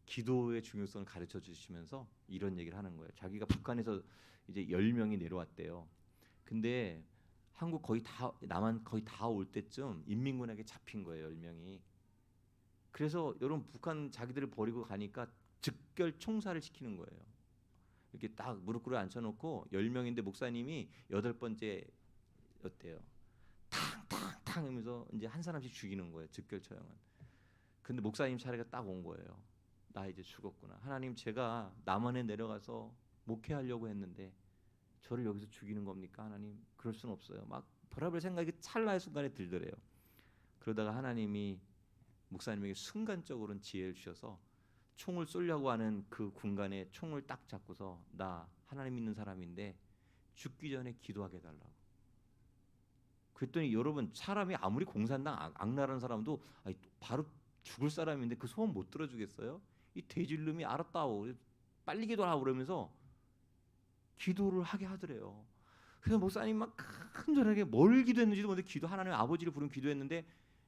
기도의 중요성을 가르쳐 주시면서 이런 얘기를 하는 거예요. 자기가 북한에서 이제 10명이 내려왔대요. 근데 한국 거의 다 남한 거의 다 올 때쯤 인민군에게 잡힌 거예요. 10명이. 그래서 여러분 북한 자기들을 버리고 가니까 즉결 총살을 시키는 거예요. 이렇게 딱 무릎 꿇어 앉혀놓고 10명인데 목사님이 8번째였대요. 탕탕탕 하면서 이제 한 사람씩 죽이는 거예요. 즉결 처형은. 근데 목사님 차례가 딱 온 거예요. 나 이제 죽었구나. 하나님 제가 남한에 내려가서 목회하려고 했는데 저를 여기서 죽이는 겁니까? 하나님 그럴 수는 없어요. 막 별의별 생각이 찰나의 순간에 들더래요. 그러다가 하나님이 목사님에게 순간적으로는 지혜를 주셔서 총을 쏘려고 하는 그 군간에 총을 딱 잡고서 나 하나님 믿는 사람인데 죽기 전에 기도하게 해달라고. 그랬더니 여러분 사람이 아무리 공산당 악랄한 사람도 바로 죽을 사람인데 그 소원 못 들어주겠어요? 이 돼지름이 알았다고 빨리 기도하라고 그러면서 기도를 하게 하더래요. 그래서 목사님 막 간절하게 뭘 기도했는지도 모르는데 하나님의 아버지를 부르는 기도했는데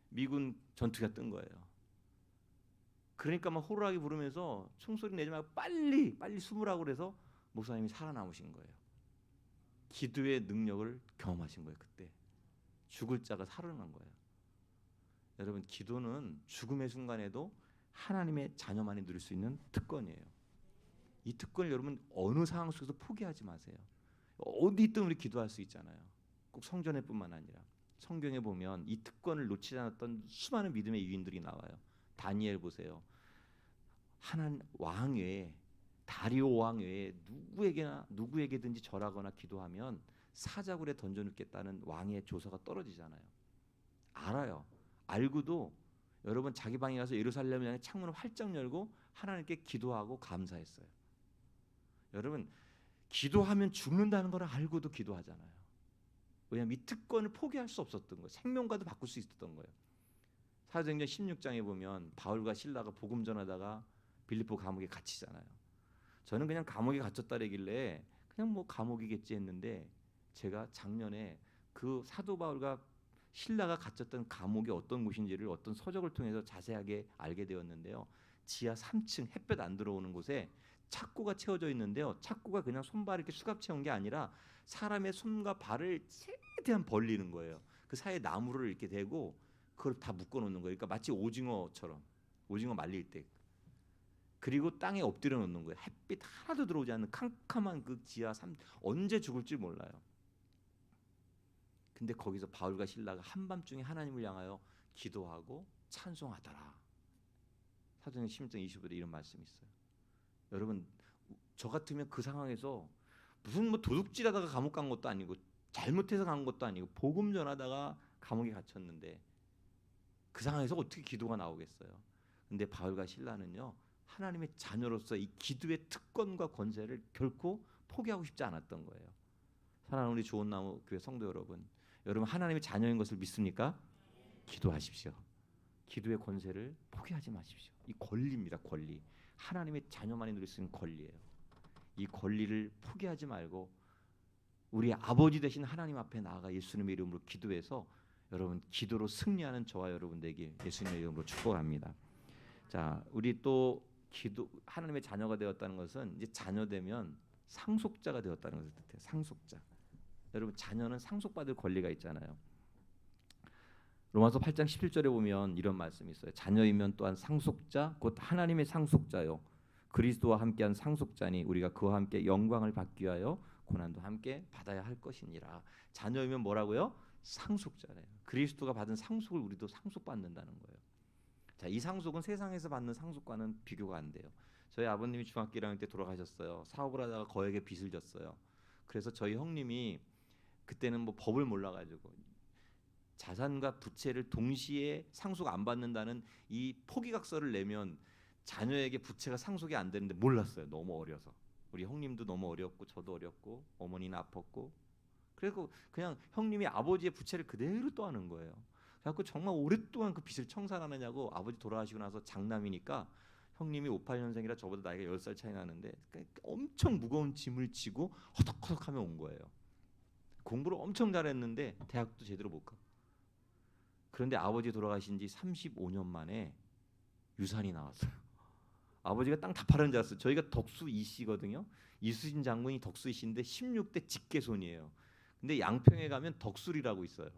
미군 전투기가 뜬 거예요. 그러니까 막 호루라기 부르면서 총소리 내지 말고 빨리 숨으라고 그래서 목사님이 살아남으신 거예요. 기도의 능력을 경험하신 거예요. 그때 죽을 자가 살아난 거예요. 여러분 기도는 죽음의 순간에도 하나님의 자녀만이 누릴 수 있는 특권이에요. 이 특권을 여러분 어느 상황 속에서 포기하지 마세요. 어디 있든 우리 기도할 수 있잖아요. 꼭 성전에뿐만 아니라 성경에 보면 이 특권을 놓치지 않았던 수많은 믿음의 유인들이 나와요. 다니엘 보세요. 하나님 왕 외에 다리오 왕 외에 누구에게든지 절하거나 기도하면 사자굴에 던져놓겠다는 왕의 조서가 떨어지잖아요. 알아요. 알고도 여러분 자기 방에 가서 예루살렘을 향해 창문을 활짝 열고 하나님께 기도하고 감사했어요. 여러분 기도하면 죽는다는 걸 알고도 기도하잖아요. 왜냐하면 이 특권을 포기할 수 없었던 거예요. 생명과도 바꿀 수 있었던 거예요. 사도행전 16장에 보면 바울과 실라가 복음 전하다가 빌립보 감옥에 갇히잖아요. 저는 그냥 감옥에 갇혔다래길래 그냥 뭐 감옥이겠지 했는데 제가 작년에 그 사도 바울과 신라가 갇혔던 감옥이 어떤 곳인지를 어떤 서적을 통해서 자세하게 알게 되었는데요. 지하 3층 햇볕 안 들어오는 곳에 착고가 채워져 있는데요. 착고가 그냥 손발을 이렇게 수갑 채운 게 아니라 사람의 손과 발을 최대한 벌리는 거예요. 그 사이에 나무를 이렇게 대고 그걸 다 묶어 놓는 거예요. 그러니까 마치 오징어처럼 오징어 말릴 때. 그리고 땅에 엎드려 놓는 거예요. 햇빛 하나도 들어오지 않는 캄캄한 그 지하 3 언제 죽을지 몰라요. 근데 거기서 바울과 실라가 한밤중에 하나님을 향하여 기도하고 찬송하더라. 사도행전 16장 25절에 이런 말씀이 있어요. 여러분 저 같으면 그 상황에서 무슨 뭐 도둑질하다가 감옥 간 것도 아니고 잘못해서 간 것도 아니고 복음 전하다가 감옥에 갇혔는데 그 상황에서 어떻게 기도가 나오겠어요? 근데 바울과 실라는요 하나님의 자녀로서 이 기도의 특권과 권세를 결코 포기하고 싶지 않았던 거예요. 사랑하는 우리 좋은나무 교회 성도 여러분, 여러분 하나님의 자녀인 것을 믿습니까? 기도하십시오. 기도의 권세를 포기하지 마십시오. 이 권리입니다. 권리. 하나님의 자녀만이 누릴 수 있는 권리예요. 이 권리를 포기하지 말고 우리 아버지 되신 하나님 앞에 나아가 예수님의 이름으로 기도해서 여러분 기도로 승리하는 저와 여러분들에게 예수님의 이름으로 축복합니다. 자, 우리 또 기도 하나님의 자녀가 되었다는 것은 이제 자녀되면 상속자가 되었다는 것을 뜻해요. 상속자. 여러분 자녀는 상속받을 권리가 있잖아요. 로마서 8장 17절에 보면 이런 말씀이 있어요. 자녀이면 또한 상속자 곧 하나님의 상속자요 그리스도와 함께한 상속자니 우리가 그와 함께 영광을 받기 위하여 고난도 함께 받아야 할 것이니라. 자녀이면 뭐라고요? 상속자래요. 그리스도가 받은 상속을 우리도 상속받는다는 거예요. 자, 이 상속은 세상에서 받는 상속과는 비교가 안 돼요. 저희 아버님이 중학교 1학년 때 돌아가셨어요. 사업을 하다가 거액의 빚을 졌어요. 그래서 저희 형님이 그때는 뭐 법을 몰라가지고 자산과 부채를 동시에 상속 안 받는다는 이 포기각서를 내면 자녀에게 부채가 상속이 안 되는데 몰랐어요. 너무 어려서. 우리 형님도 너무 어렸고 저도 어렸고 어머니는 아팠고 그래서 그냥 형님이 아버지의 부채를 그대로 떠안은 거예요. 그래서 정말 오랫동안 그 빚을 청산하느냐고 아버지 돌아가시고 나서 장남이니까 형님이 58년생이라 저보다 나이가 10살 차이 나는데 엄청 무거운 짐을 지고 허덕허덕하며 온 거예요. 공부를 엄청 잘했는데 대학도 제대로 못 가고. 그런데 아버지 돌아가신 지 35년 만에 유산이 나왔어요. 아버지가 땅 다 팔은 줄 알았어요. 저희가 덕수 이씨거든요. 이수진 장군이 덕수 이씨인데 16대 직계손이에요. 근데 양평에 가면 덕술이라고 있어요.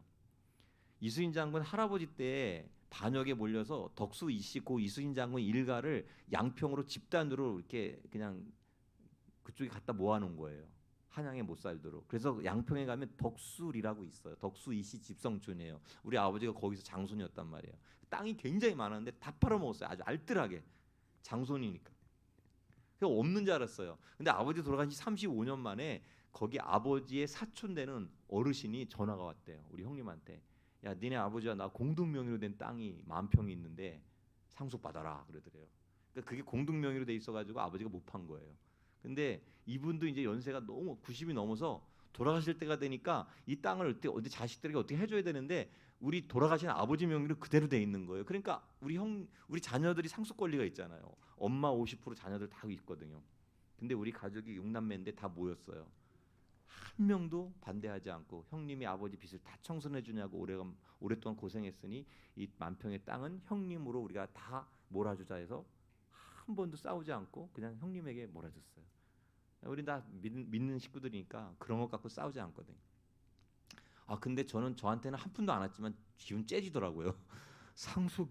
이수진 장군 할아버지 때 반역에 몰려서 덕수 이씨 고 이수진 장군 일가를 양평으로 집단으로 이렇게 그냥 그쪽에 갖다 모아놓은 거예요. 한양에 못 살도록. 그래서 양평에 가면 덕술이라고 있어요. 덕수 이씨 집성촌이에요. 우리 아버지가 거기서 장손이었단 말이에요. 땅이 굉장히 많았는데 다 팔아먹었어요. 아주 알뜰하게. 장손이니까. 그래서 없는 줄 알았어요. 근데 아버지 돌아간 지 35년 만에 거기 아버지의 사촌 되는 어르신이 전화가 왔대요. 우리 형님한테. 야, 니네 아버지와 나 공동 명의로 된 땅이 10,000평이 있는데 상속 받아라 그러더래요. 그러니까 그게 공동 명의로 돼 있어가지고 아버지가 못 판 거예요. 근데 이분도 이제 연세가 너무 90이 넘어서 돌아가실 때가 되니까 이 땅을 어디 자식들에게 어떻게 해줘야 되는데 우리 돌아가신 아버지 명의로 그대로 돼 있는 거예요. 그러니까 우리 자녀들이 상속 권리가 있잖아요. 엄마 50% 자녀들 다 있거든요. 근데 우리 가족이 6남매인데 다 모였어요. 한 명도 반대하지 않고 형님이 아버지 빚을 다 청산해 주냐고 오랫동안 고생했으니 이 10,000평의 땅은 형님으로 우리가 다 몰아주자 해서 한 번도 싸우지 않고 그냥 형님에게 몰아줬어요. 우리 다 믿는 식구들이니까 그런 것 갖고 싸우지 않거든요. 아 근데 저한테는 한 푼도 안 왔지만 기분 째지더라고요. 상속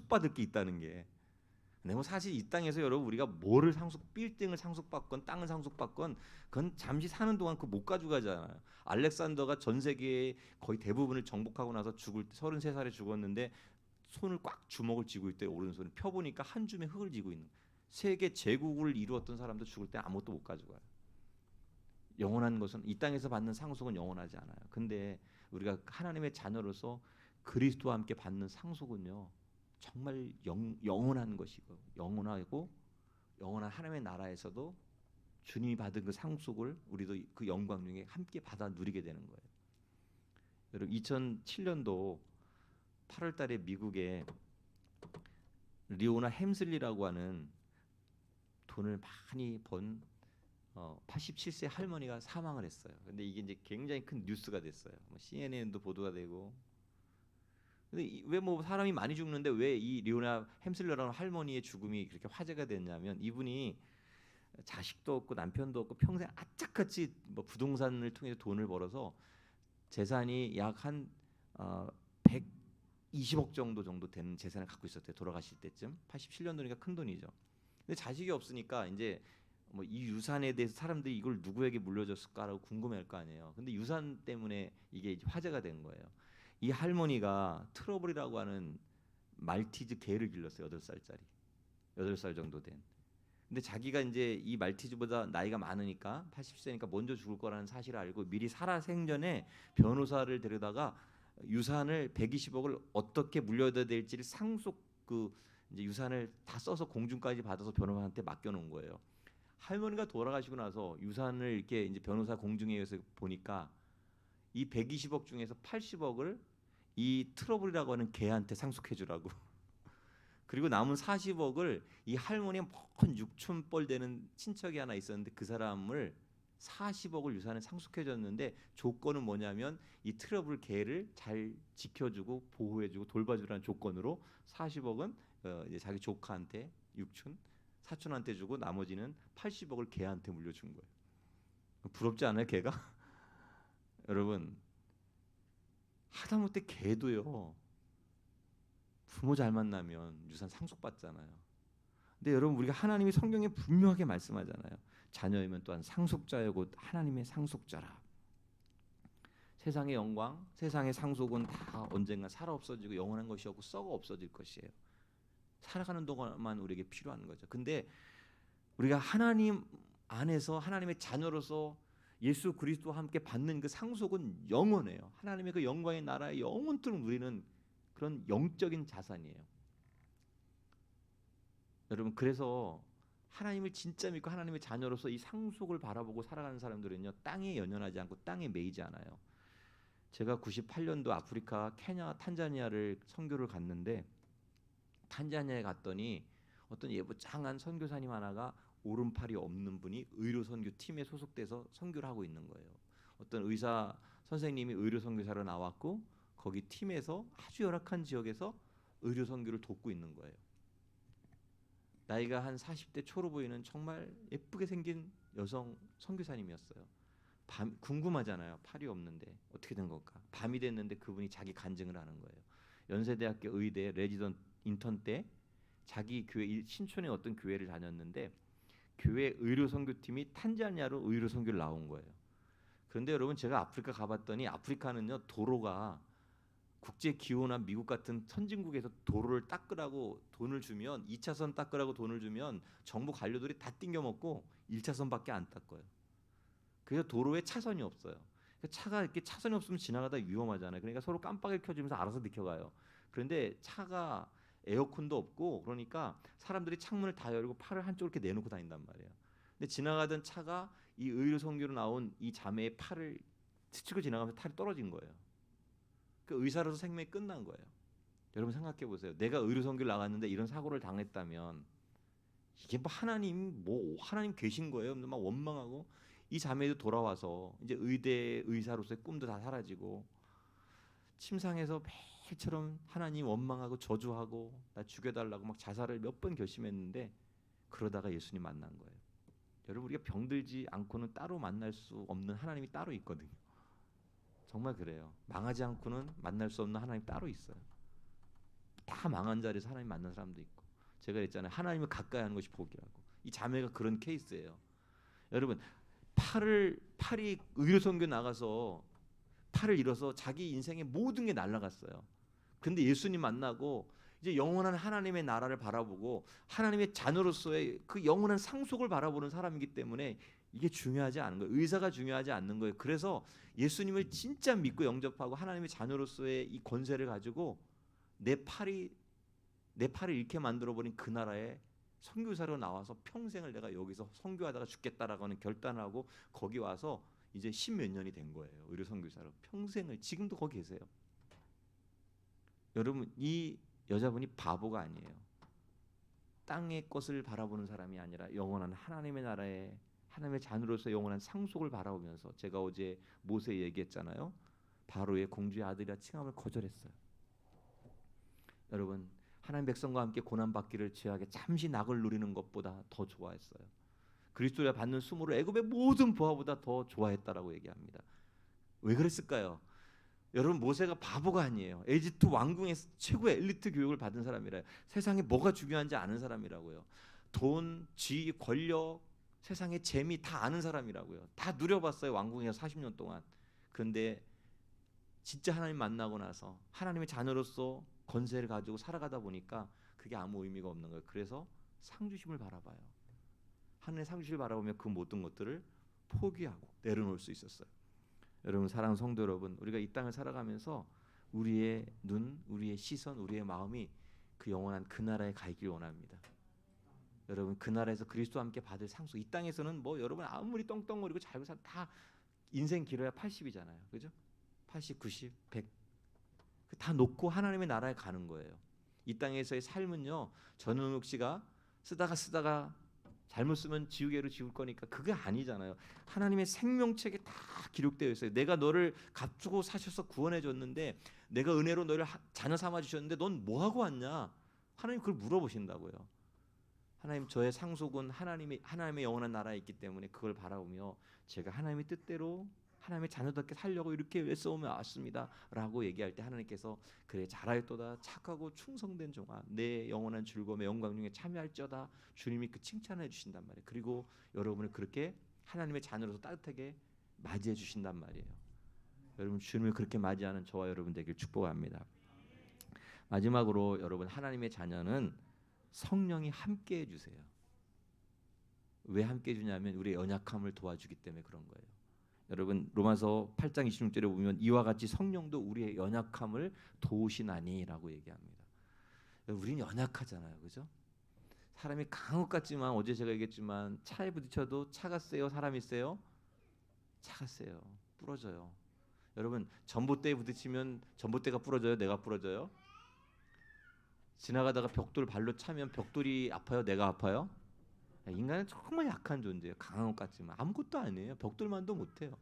받을 게 있다는 게. 근데 뭐 사실 이 땅에서 여러분 우리가 뭐를 빌딩을 상속받건 땅을 상속받건 그건 잠시 사는 동안 그 못 가져가잖아요. 알렉산더가 전 세계의 거의 대부분을 정복하고 나서 죽을 때 33살에 죽었는데 손을 꽉 주먹을 쥐고 있대요. 오른손을 펴보니까 한 줌의 흙을 쥐고 있는. 세계 제국을 이루었던 사람도 죽을 때 아무것도 못 가져가요. 영원한 것은 이 땅에서 받는 상속은 영원하지 않아요. 근데 우리가 하나님의 자녀로서 그리스도와 함께 받는 상속은요. 정말 영원한 것이고 영원하고 영원한 하나님의 나라에서도 주님이 받은 그 상속을 우리도 그 영광 중에 함께 받아 누리게 되는 거예요. 여러분 2007년도 8월 달에 미국에 리오나 햄슬리라고 하는 돈을 많이 번 87세 할머니가 사망을 했어요. 근데 이게 이제 굉장히 큰 뉴스가 됐어요. 뭐 CNN도 보도가 되고. 근데 왜 뭐 사람이 많이 죽는데 왜 이 리오나 햄슬러라는 할머니의 죽음이 그렇게 화제가 됐냐면 이분이 자식도 없고 남편도 없고 평생 악착같이 뭐 부동산을 통해서 돈을 벌어서 재산이 약 한 120억 정도 되는 재산을 갖고 있었대요. 돌아가실 때쯤. 87년도니까 큰 돈이죠. 근데 자식이 없으니까 이제 뭐 이 유산에 대해서 사람들이 이걸 누구에게 물려줬을까라고 궁금해할 거 아니에요. 근데 유산 때문에 이게 이제 화제가 된 거예요. 이 할머니가 트러블이라고 하는 말티즈 개를 길렀어요. 8살짜리. 8살 정도 된. 근데 자기가 이제 이 말티즈보다 나이가 많으니까 80세니까 먼저 죽을 거라는 사실을 알고 미리 살아 생전에 변호사를 데려다가 유산을 120억을 어떻게 물려야 될지를 상속 이제 유산을 다 써서 공증까지 받아서 변호사한테 맡겨놓은 거예요. 할머니가 돌아가시고 나서 유산을 이렇게 이제 변호사 공증에 의해서 보니까 이 120억 중에서 80억을 이 트러블이라고 하는 개한테 상속해 주라고. 그리고 남은 40억을 이 할머니의 먼 6촌뻘 되는 친척이 하나 있었는데 그 사람을 40억을 유산을 상속해 줬는데 조건은 뭐냐면 이 트러블 개를 잘 지켜주고 보호해주고 돌봐주라는 조건으로 40억은 이제 자기 조카한테 사촌한테 주고 나머지는 80억을 개한테 물려준 거예요. 부럽지 않아요, 개가? 여러분 하다못해 개도요. 부모 잘 만나면 유산 상속받잖아요. 근데 여러분 우리가 하나님이 성경에 분명하게 말씀하잖아요. 자녀이면 또한 상속자여 곧 하나님의 상속자라. 세상의 영광, 세상의 상속은 다 언젠가 살아 없어지고 영원한 것이 없고 썩어 없어질 것이에요. 살아가는 동안만 우리에게 필요한 거죠. 근데 우리가 하나님 안에서 하나님의 자녀로서 예수 그리스도와 함께 받는 그 상속은 영원해요. 하나님의 그 영광의 나라의 영원토록 누리는 그런 영적인 자산이에요. 여러분, 그래서 하나님을 진짜 믿고 하나님의 자녀로서 이 상속을 바라보고 살아가는 사람들은요, 땅에 연연하지 않고 땅에 매이지 않아요. 제가 98년도 아프리카 케냐 탄자니아를 선교를 갔는데, 탄자니아에 갔더니 어떤 예부장한 선교사님 하나가 오른팔이 없는 분이 의료 선교 팀에 소속돼서 선교를 하고 있는 거예요. 어떤 의사 선생님이 의료 선교사로 나왔고, 거기 팀에서 아주 열악한 지역에서 의료 선교를 돕고 있는 거예요. 나이가 한 40대 초로 보이는 정말 예쁘게 생긴 여성 선교사님이었어요. 궁금하잖아요. 팔이 없는데 어떻게 된 걸까? 밤이 됐는데 그분이 자기 간증을 하는 거예요. 연세대학교 의대 레지던 인턴 때 자기 교회 신촌의 어떤 교회를 다녔는데, 교회 의료 선교팀이 탄자니아로 의료 선교를 나온 거예요. 그런데 여러분, 제가 아프리카 가봤더니 아프리카는요, 도로가 국제 기후나 미국 같은 선진국에서 도로를 닦으라고 돈을 주면, 2차선 닦으라고 돈을 주면 정부 관료들이 다 띵겨 먹고 1차선밖에 안 닦아요. 그래서 도로에 차선이 없어요. 차가 이렇게 차선이 없으면 지나가다 위험하잖아요. 그러니까 서로 깜빡이를 켜주면서 알아서 비켜가요. 그런데 차가 에어컨도 없고, 그러니까 사람들이 창문을 다 열고 팔을 한쪽으로 이렇게 내놓고 다닌단 말이에요. 근데 지나가던 차가 이 의료 선교로 나온 이 자매의 팔을 스치고 지나가면서 탈이 떨어진 거예요. 그 의사로서 생명이 끝난 거예요. 여러분 생각해 보세요. 내가 의료 선교를 나갔는데 이런 사고를 당했다면 이게 하나님 계신 거예요? 막 원망하고, 이 자매도 돌아와서 이제 의사로서의 꿈도 다 사라지고, 침상에서 매일처럼 하나님 원망하고 저주하고 나 죽여달라고 막 자살을 몇 번 결심했는데, 그러다가 예수님 만난 거예요. 여러분, 우리가 병들지 않고는 따로 만날 수 없는 하나님이 따로 있거든요. 정말 그래요. 망하지 않고는 만날 수 없는 하나님 따로 있어요. 다 망한 자리에서 하나님 만난 사람도 있고. 제가 그랬잖아요. 하나님을 가까이 하는 것이 복이라고. 이 자매가 그런 케이스예요. 여러분, 팔이 의료 선교 나가서 팔을 잃어서 자기 인생의 모든 게 날아갔어요. 근데 예수님 만나고 이제 영원한 하나님의 나라를 바라보고 하나님의 자녀로서의 그 영원한 상속을 바라보는 사람이기 때문에 이게 중요하지 않은 거예요. 의사가 중요하지 않는 거예요. 그래서 예수님을 진짜 믿고 영접하고 하나님의 자녀로서의 이 권세를 가지고 내 팔을 잃게 만들어버린 그 나라에 선교사로 나와서 평생을 내가 여기서 선교하다가 죽겠다라고 하는 결단을 하고 거기 와서 이제 10몇 년이 된 거예요. 의료 선교사로 평생을, 지금도 거기 계세요. 여러분, 이 여자분이 바보가 아니에요. 땅의 것을 바라보는 사람이 아니라 영원한 하나님의 나라에 하나님의 자녀로서 영원한 상속을 바라보면서, 제가 어제 모세 얘기했잖아요. 바로의 공주의 아들이라 칭함을 거절했어요. 여러분, 하나님 백성과 함께 고난받기를 죄악에 잠시 낙을 누리는 것보다 더 좋아했어요. 그리스도를 받는 수모를 애굽의 모든 부하보다 더 좋아했다라고 얘기합니다. 왜 그랬을까요? 여러분, 모세가 바보가 아니에요. 에집트 왕궁의 최고의 엘리트 교육을 받은 사람이라요. 세상에 뭐가 중요한지 아는 사람이라고요. 돈, 지, 권력, 세상의 재미 다 아는 사람이라고요. 다 누려봤어요. 왕궁에서 40년 동안. 그런데 진짜 하나님 만나고 나서 하나님의 자녀로서 권세를 가지고 살아가다 보니까 그게 아무 의미가 없는 거예요. 그래서 상주심을 바라봐요. 하늘의 상주심을 바라보며 그 모든 것들을 포기하고 내려놓을 수 있었어요. 여러분, 사랑하는 성도 여러분, 우리가 이 땅을 살아가면서 우리의 눈, 우리의 시선, 우리의 마음이 그 영원한 그 나라에 가길 원합니다. 여러분, 그 나라에서 그리스도와 함께 받을 상속, 이 땅에서는 뭐 여러분 아무리 떵떵거리고 잘 살아 다 인생 길어야 80이잖아요. 그죠? 80, 90, 100 다 놓고 하나님의 나라에 가는 거예요. 이 땅에서의 삶은요, 전은욱 씨가 쓰다가 잘못 쓰면 지우개로 지울 거니까 그게 아니잖아요. 하나님의 생명책에 다 기록되어 있어요. 내가 너를 값주고 사셔서 구원해 줬는데, 내가 은혜로 너를 자녀 삼아 주셨는데 넌 뭐 하고 왔냐? 하나님 그걸 물어보신다고요. 하나님, 저의 상속은 하나님의 영원한 나라에 있기 때문에 그걸 바라보며 제가 하나님의 뜻대로 하나님의 자녀답게 살려고 이렇게 애써오며 왔습니다 라고 얘기할 때 하나님께서 그래 잘하였도다 착하고 충성된 종아 내 영원한 즐거움의 영광 중에 참여할지어다, 주님이 그 칭찬해 주신단 말이에요. 그리고 여러분을 그렇게 하나님의 자녀로서 따뜻하게 맞이해 주신단 말이에요. 여러분, 주님을 그렇게 맞이하는 저와 여러분 되길 축복합니다. 마지막으로 여러분, 하나님의 자녀는 성령이 함께 해주세요. 왜 함께 해주냐면 우리의 연약함을 도와주기 때문에 그런 거예요. 여러분 로마서 8장 26절에 보면 이와 같이 성령도 우리의 연약함을 도우시나니라고 얘기합니다. 우린 연약하잖아요, 그죠? 사람이 강한 것 같지만 어제 제가 얘기했지만 차에 부딪혀도 차가 세요, 사람이 세요? 차가 세요. 부러져요. 여러분 전봇대에 부딪히면 전봇대가 부러져요, 내가 부러져요? 지나가다가 벽돌 발로 차면 벽돌이 아파요, 내가 아파요? 인간은 정말 약한 존재예요. 강한 것 같지만 아무것도 아니에요. 벽돌만도 못해요.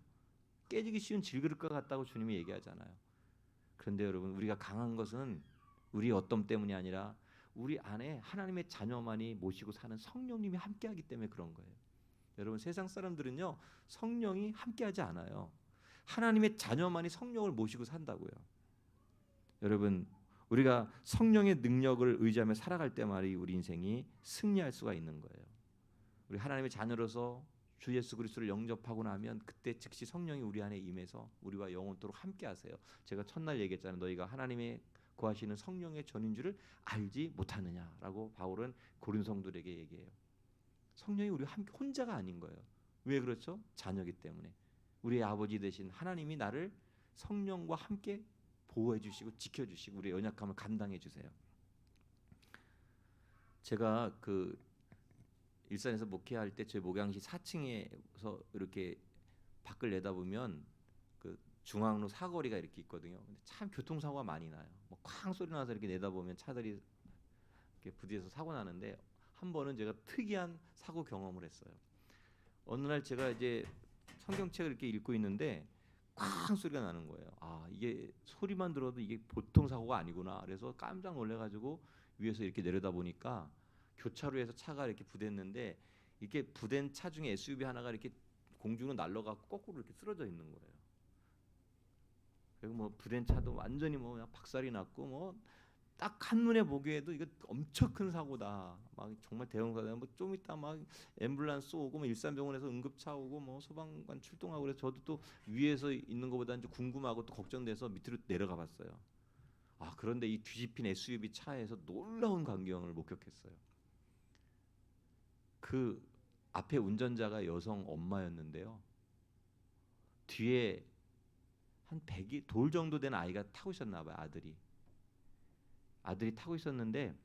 깨지기 쉬운 질그릇과 같다고 주님이 얘기하잖아요. 그런데 여러분 우리가 강한 것은 우리 어떤 때문이 아니라 우리 안에 하나님의 자녀만이 모시고 사는 성령님이 함께하기 때문에 그런 거예요. 여러분 세상 사람들은요 성령이 함께하지 않아요. 하나님의 자녀만이 성령을 모시고 산다고요. 여러분 우리가 성령의 능력을 의지하며 살아갈 때만이 우리 인생이 승리할 수가 있는 거예요. 우리 하나님의 자녀로서 주 예수 그리스도를 영접하고 나면 그때 즉시 성령이 우리 안에 임해서 우리와 영원토록 함께하세요. 제가 첫날 얘기했잖아요. 너희가 하나님의 거하시는 성령의 전인 줄을 알지 못하느냐라고 바울은 고린 성도들에게 얘기해요. 성령이 우리와 함께 혼자가 아닌 거예요. 왜 그렇죠? 자녀이기 때문에 우리의 아버지 되신 하나님이 나를 성령과 함께 보호해 주시고 지켜 주시고 우리의 연약함을 감당해 주세요. 제가 그 일산에서 목회할 때 제 목양시 4층에서 이렇게 밖을 내다보면 그 중앙로 사거리가 이렇게 있거든요. 근데 참 교통사고가 많이 나요. 뭐 쾅 소리 나서 이렇게 내다보면 차들이 이렇게 부딪혀서 사고 나는데 한 번은 제가 특이한 사고 경험을 했어요. 어느 날 제가 이제 성경책을 이렇게 읽고 있는데 쾅 소리가 나는 거예요. 아 이게 소리만 들어도 이게 보통 사고가 아니구나. 그래서 깜짝 놀래가지고 위에서 이렇게 내려다 보니까 교차로에서 차가 이렇게 부딪는데 이렇게 부딪힌 차 중에 SUV 하나가 이렇게 공중으로 날아가고 거꾸로 이렇게 쓰러져 있는 거예요. 그리고 뭐 부딪힌 차도 완전히 뭐 그냥 박살이 났고 뭐 딱 한눈에 보기에도 이거 엄청 큰 사고다. 막 정말 대형 사고다. 뭐 좀 이따 막 앰뷸런스 오고 뭐 일산병원에서 응급차 오고 뭐 소방관 출동하고 그래서 저도 또 위에서 있는 것보다 이제 궁금하고 또 걱정돼서 밑으로 내려가 봤어요. 아 그런데 이 뒤집힌 SUV 차에서 놀라운 광경을 목격했어요. 그 앞에 운전자가 여성 엄마였는데요. 뒤에 한 100이 돌 정도 된 아이가 타고 있었나 봐요. 아들이 타고 있었는데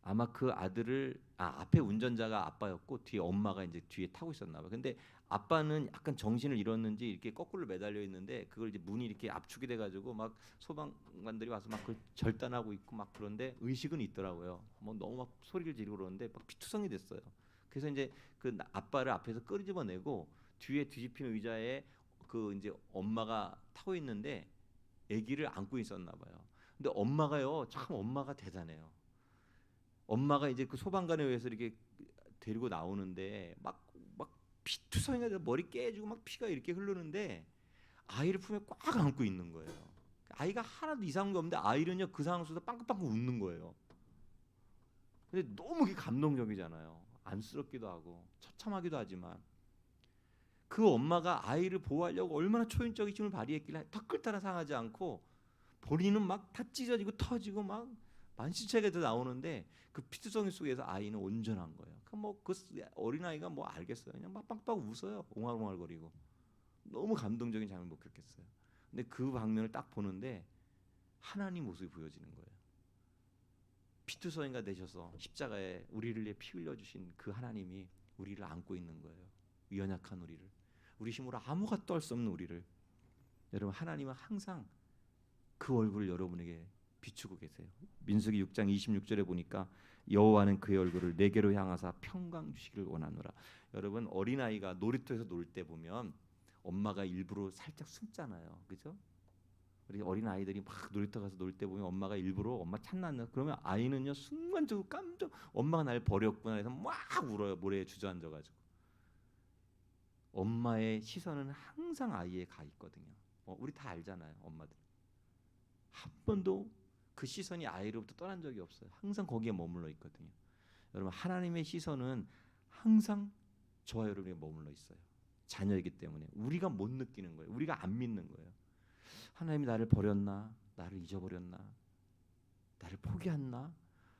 아마 그 아들을 앞에 운전자가 아빠였고 뒤에 엄마가 이제 뒤에 타고 있었나 봐요. 근데 아빠는 약간 정신을 잃었는지 이렇게 거꾸로 매달려 있는데 그걸 이제 문이 이렇게 압축이 돼 가지고 막 소방관들이 와서 막 그걸 절단하고 있고 막 그런데 의식은 있더라고요. 뭐 너무 막 소리를 지르고 그러는데 막 피투성이 됐어요. 그래서 이제 그 아빠를 앞에서 끄집어내고 뒤에 뒤집힌 의자에 그 이제 엄마가 타고 있는데 아기를 안고 있었나 봐요. 근데 엄마가요, 참 엄마가 대단해요. 엄마가 이제 그 소방관에 의해서 이렇게 데리고 나오는데 막 피투성이가 돼서 머리 깨지고 막 피가 이렇게 흐르는데 아이를 품에 꽉 안고 있는 거예요. 아이가 하나도 이상한 게 없는데 아이는요 그 상황 속에서 빵긋빵긋 웃는 거예요. 근데 너무 그게 감동적이잖아요. 안쓰럽기도 하고 처참하기도 하지만 그 엄마가 아이를 보호하려고 얼마나 초인적인 힘을 발휘했길래 턱끝 하나 상하지 않고 본인은 막 다 찢어지고 터지고 막 만신창이가 나오는데 그 피투성이 속에서 아이는 온전한 거예요. 그 어린 아이가 뭐 알겠어요. 그냥 막 빵빵 웃어요. 옹알옹알거리고 너무 감동적인 장면을 목격했어요. 근데 그 장면을 딱 보는데 하나님 모습이 보여지는 거예요. 피투성이가 되셔서 십자가에 우리를 위해 피 흘려 주신 그 하나님이 우리를 안고 있는 거예요. 연약한 우리를, 우리 힘으로 아무것도 할 수 없는 우리를. 여러분 하나님은 항상 그 얼굴을 여러분에게 비추고 계세요. 민수기 6장 26절에 보니까 여호와는 그의 얼굴을 내게로 향하사 평강 주시기를 원하노라. 여러분 어린아이가 놀이터에서 놀 때 보면 엄마가 일부러 살짝 숨잖아요. 그죠? 우리 어린 아이들이 막 놀이터 가서 놀 때 보면 엄마가 일부러 엄마 찾나요? 그러면 아이는요 순간적으로 깜짝 엄마가 날 버렸구나 해서 막 울어요. 모래에 주저앉아가지고. 엄마의 시선은 항상 아이에 가 있거든요. 우리 다 알잖아요. 엄마들 한 번도 그 시선이 아이로부터 떠난 적이 없어요. 항상 거기에 머물러 있거든요. 여러분 하나님의 시선은 항상 저와 여러분에게 머물러 있어요. 자녀이기 때문에 우리가 못 느끼는 거예요. 우리가 안 믿는 거예요. 하나님이 나를 버렸나? 나를 잊어버렸나? 나를 포기했나?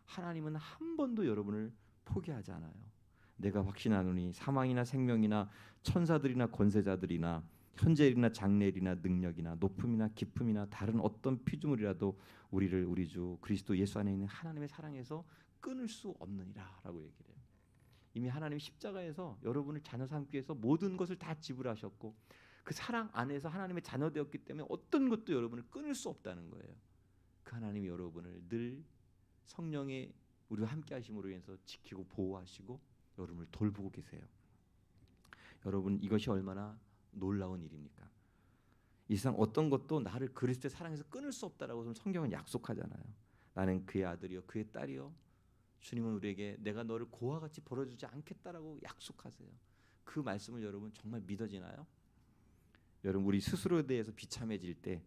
하나님은 한 번도 여러분을 포기하지 않아요. 내가 확신하노니 사망이나 생명이나 천사들이나 권세자들이나 현재일이나 장래일이나 능력이나 높음이나 깊음이나 다른 어떤 피조물이라도 우리를 우리 주 그리스도 예수 안에 있는 하나님의 사랑에서 끊을 수 없느니라라고 얘기를 해요. 이미 하나님 십자가에서 여러분을 자녀 삼기 위해서 모든 것을 다 지불하셨고 그 사랑 안에서 하나님의 자녀 되었기 때문에 어떤 것도 여러분을 끊을 수 없다는 거예요. 그 하나님이 여러분을 늘 성령의 우리와 함께 하심으로 인해서 지키고 보호하시고 여러분을 돌보고 계세요. 여러분 이것이 얼마나 놀라운 일입니까? 이 세상 어떤 것도 나를 그리스도의 사랑에서 끊을 수 없다라고 성경은 약속하잖아요. 나는 그의 아들이요 그의 딸이요 주님은 우리에게 내가 너를 고와 같이 벌어주지 않겠다라고 약속하세요. 그 말씀을 여러분 정말 믿어지나요? 여러분 우리 스스로에 대해서 비참해질 때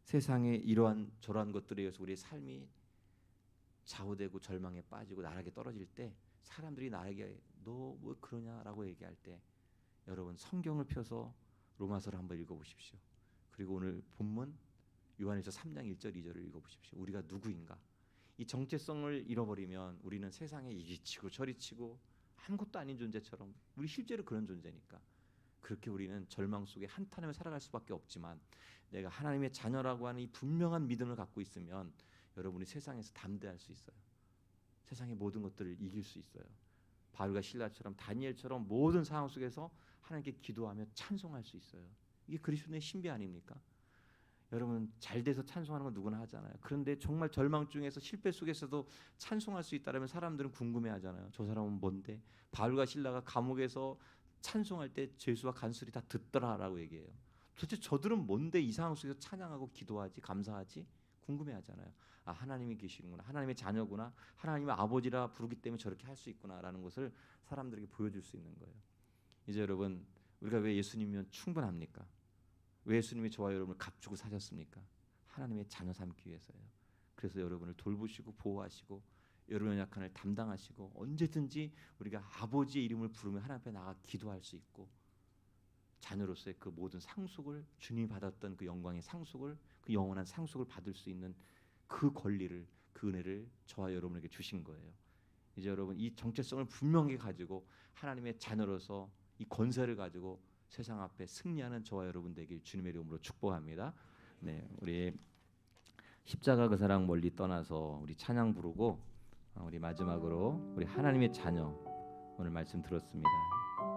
세상에 이러한 저러한 것들에 의해서 우리의 삶이 좌우되고 절망에 빠지고 나락에 떨어질 때 사람들이 나에게 너 뭐 그러냐라고 얘기할 때 여러분 성경을 펴서 로마서를 한번 읽어보십시오. 그리고 오늘 본문 요한일서 3장 1절 2절을 읽어보십시오. 우리가 누구인가? 이 정체성을 잃어버리면 우리는 세상에 이리치고 저리치고 아무것도 아닌 존재처럼 우리 실제로 그런 존재니까 그렇게 우리는 절망 속에 한탄하며 살아갈 수밖에 없지만 내가 하나님의 자녀라고 하는 이 분명한 믿음을 갖고 있으면 여러분이 세상에서 담대할 수 있어요. 세상의 모든 것들을 이길 수 있어요. 바울과 실라처럼 다니엘처럼 모든 상황 속에서 하나님께 기도하며 찬송할 수 있어요. 이게 그리스도의 신비 아닙니까? 여러분 잘 돼서 찬송하는 건 누구나 하잖아요. 그런데 정말 절망 중에서 실패 속에서도 찬송할 수 있다면 사람들은 궁금해하잖아요. 저 사람은 뭔데? 바울과 실라가 감옥에서 찬송할 때 죄수와 간수들이 다 듣더라라고 얘기해요. 도대체 저들은 뭔데 이 상황 속에서 찬양하고 기도하지 감사하지? 궁금해하잖아요. 아 하나님이 계시는구나. 하나님의 자녀구나. 하나님의 아버지라 부르기 때문에 저렇게 할 수 있구나라는 것을 사람들에게 보여줄 수 있는 거예요. 이제 여러분 우리가 왜 예수님이면 충분합니까? 왜 예수님이 저와 여러분을 값주고 사셨습니까? 하나님의 자녀 삼기 위해서예요. 그래서 여러분을 돌보시고 보호하시고 여러분의 연약함을 담당하시고 언제든지 우리가 아버지의 이름을 부르며 하나님 앞에 나가 기도할 수 있고 자녀로서의 그 모든 상속을 주님이 받았던 그 영광의 상속을 그 영원한 상속을 받을 수 있는 그 권리를 그 은혜를 저와 여러분에게 주신 거예요. 이제 여러분 이 정체성을 분명히 가지고 하나님의 자녀로서 이 권세를 가지고 세상 앞에 승리하는 저와 여러분 되길 주님의 이름으로 축복합니다. 네, 우리 십자가 그 사랑 멀리 떠나서 우리 찬양 부르고 우리 마지막으로 우리 하나님의 자녀 오늘 말씀 들었습니다.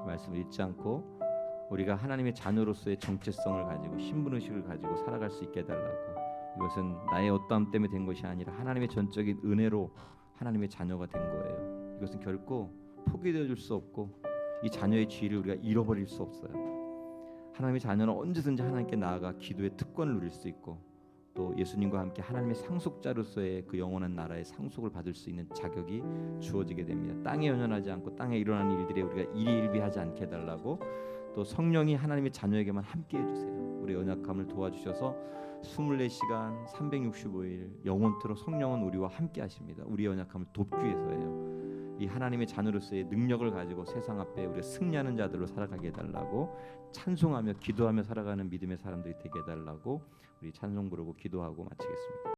말씀 읽지 않고 우리가 하나님의 자녀로서의 정체성을 가지고 신분의식을 가지고 살아갈 수 있게 해달라고. 이것은 나의 어떠함 때문에 된 것이 아니라 하나님의 전적인 은혜로 하나님의 자녀가 된 거예요. 이것은 결코 포기되어 줄 수 없고 이 자녀의 지위를 우리가 잃어버릴 수 없어요. 하나님의 자녀는 언제든지 하나님께 나아가 기도의 특권을 누릴 수 있고 또 예수님과 함께 하나님의 상속자로서의 그 영원한 나라의 상속을 받을 수 있는 자격이 주어지게 됩니다. 땅에 연연하지 않고 땅에 일어나는 일들에 우리가 일희일비하지 않게 해달라고. 또 성령이 하나님의 자녀에게만 함께 해주세요. 우리 연약함을 도와주셔서 24시간 365일 영원토록 성령은 우리와 함께 하십니다. 우리 연약함을 돕기 위해서예요. 이 하나님의 자녀로서의 능력을 가지고 세상 앞에 우리가 승리하는 자들로 살아가게 해달라고. 찬송하며 기도하며 살아가는 믿음의 사람들이 되게 해달라고. 우리 찬송 부르고 기도하고 마치겠습니다.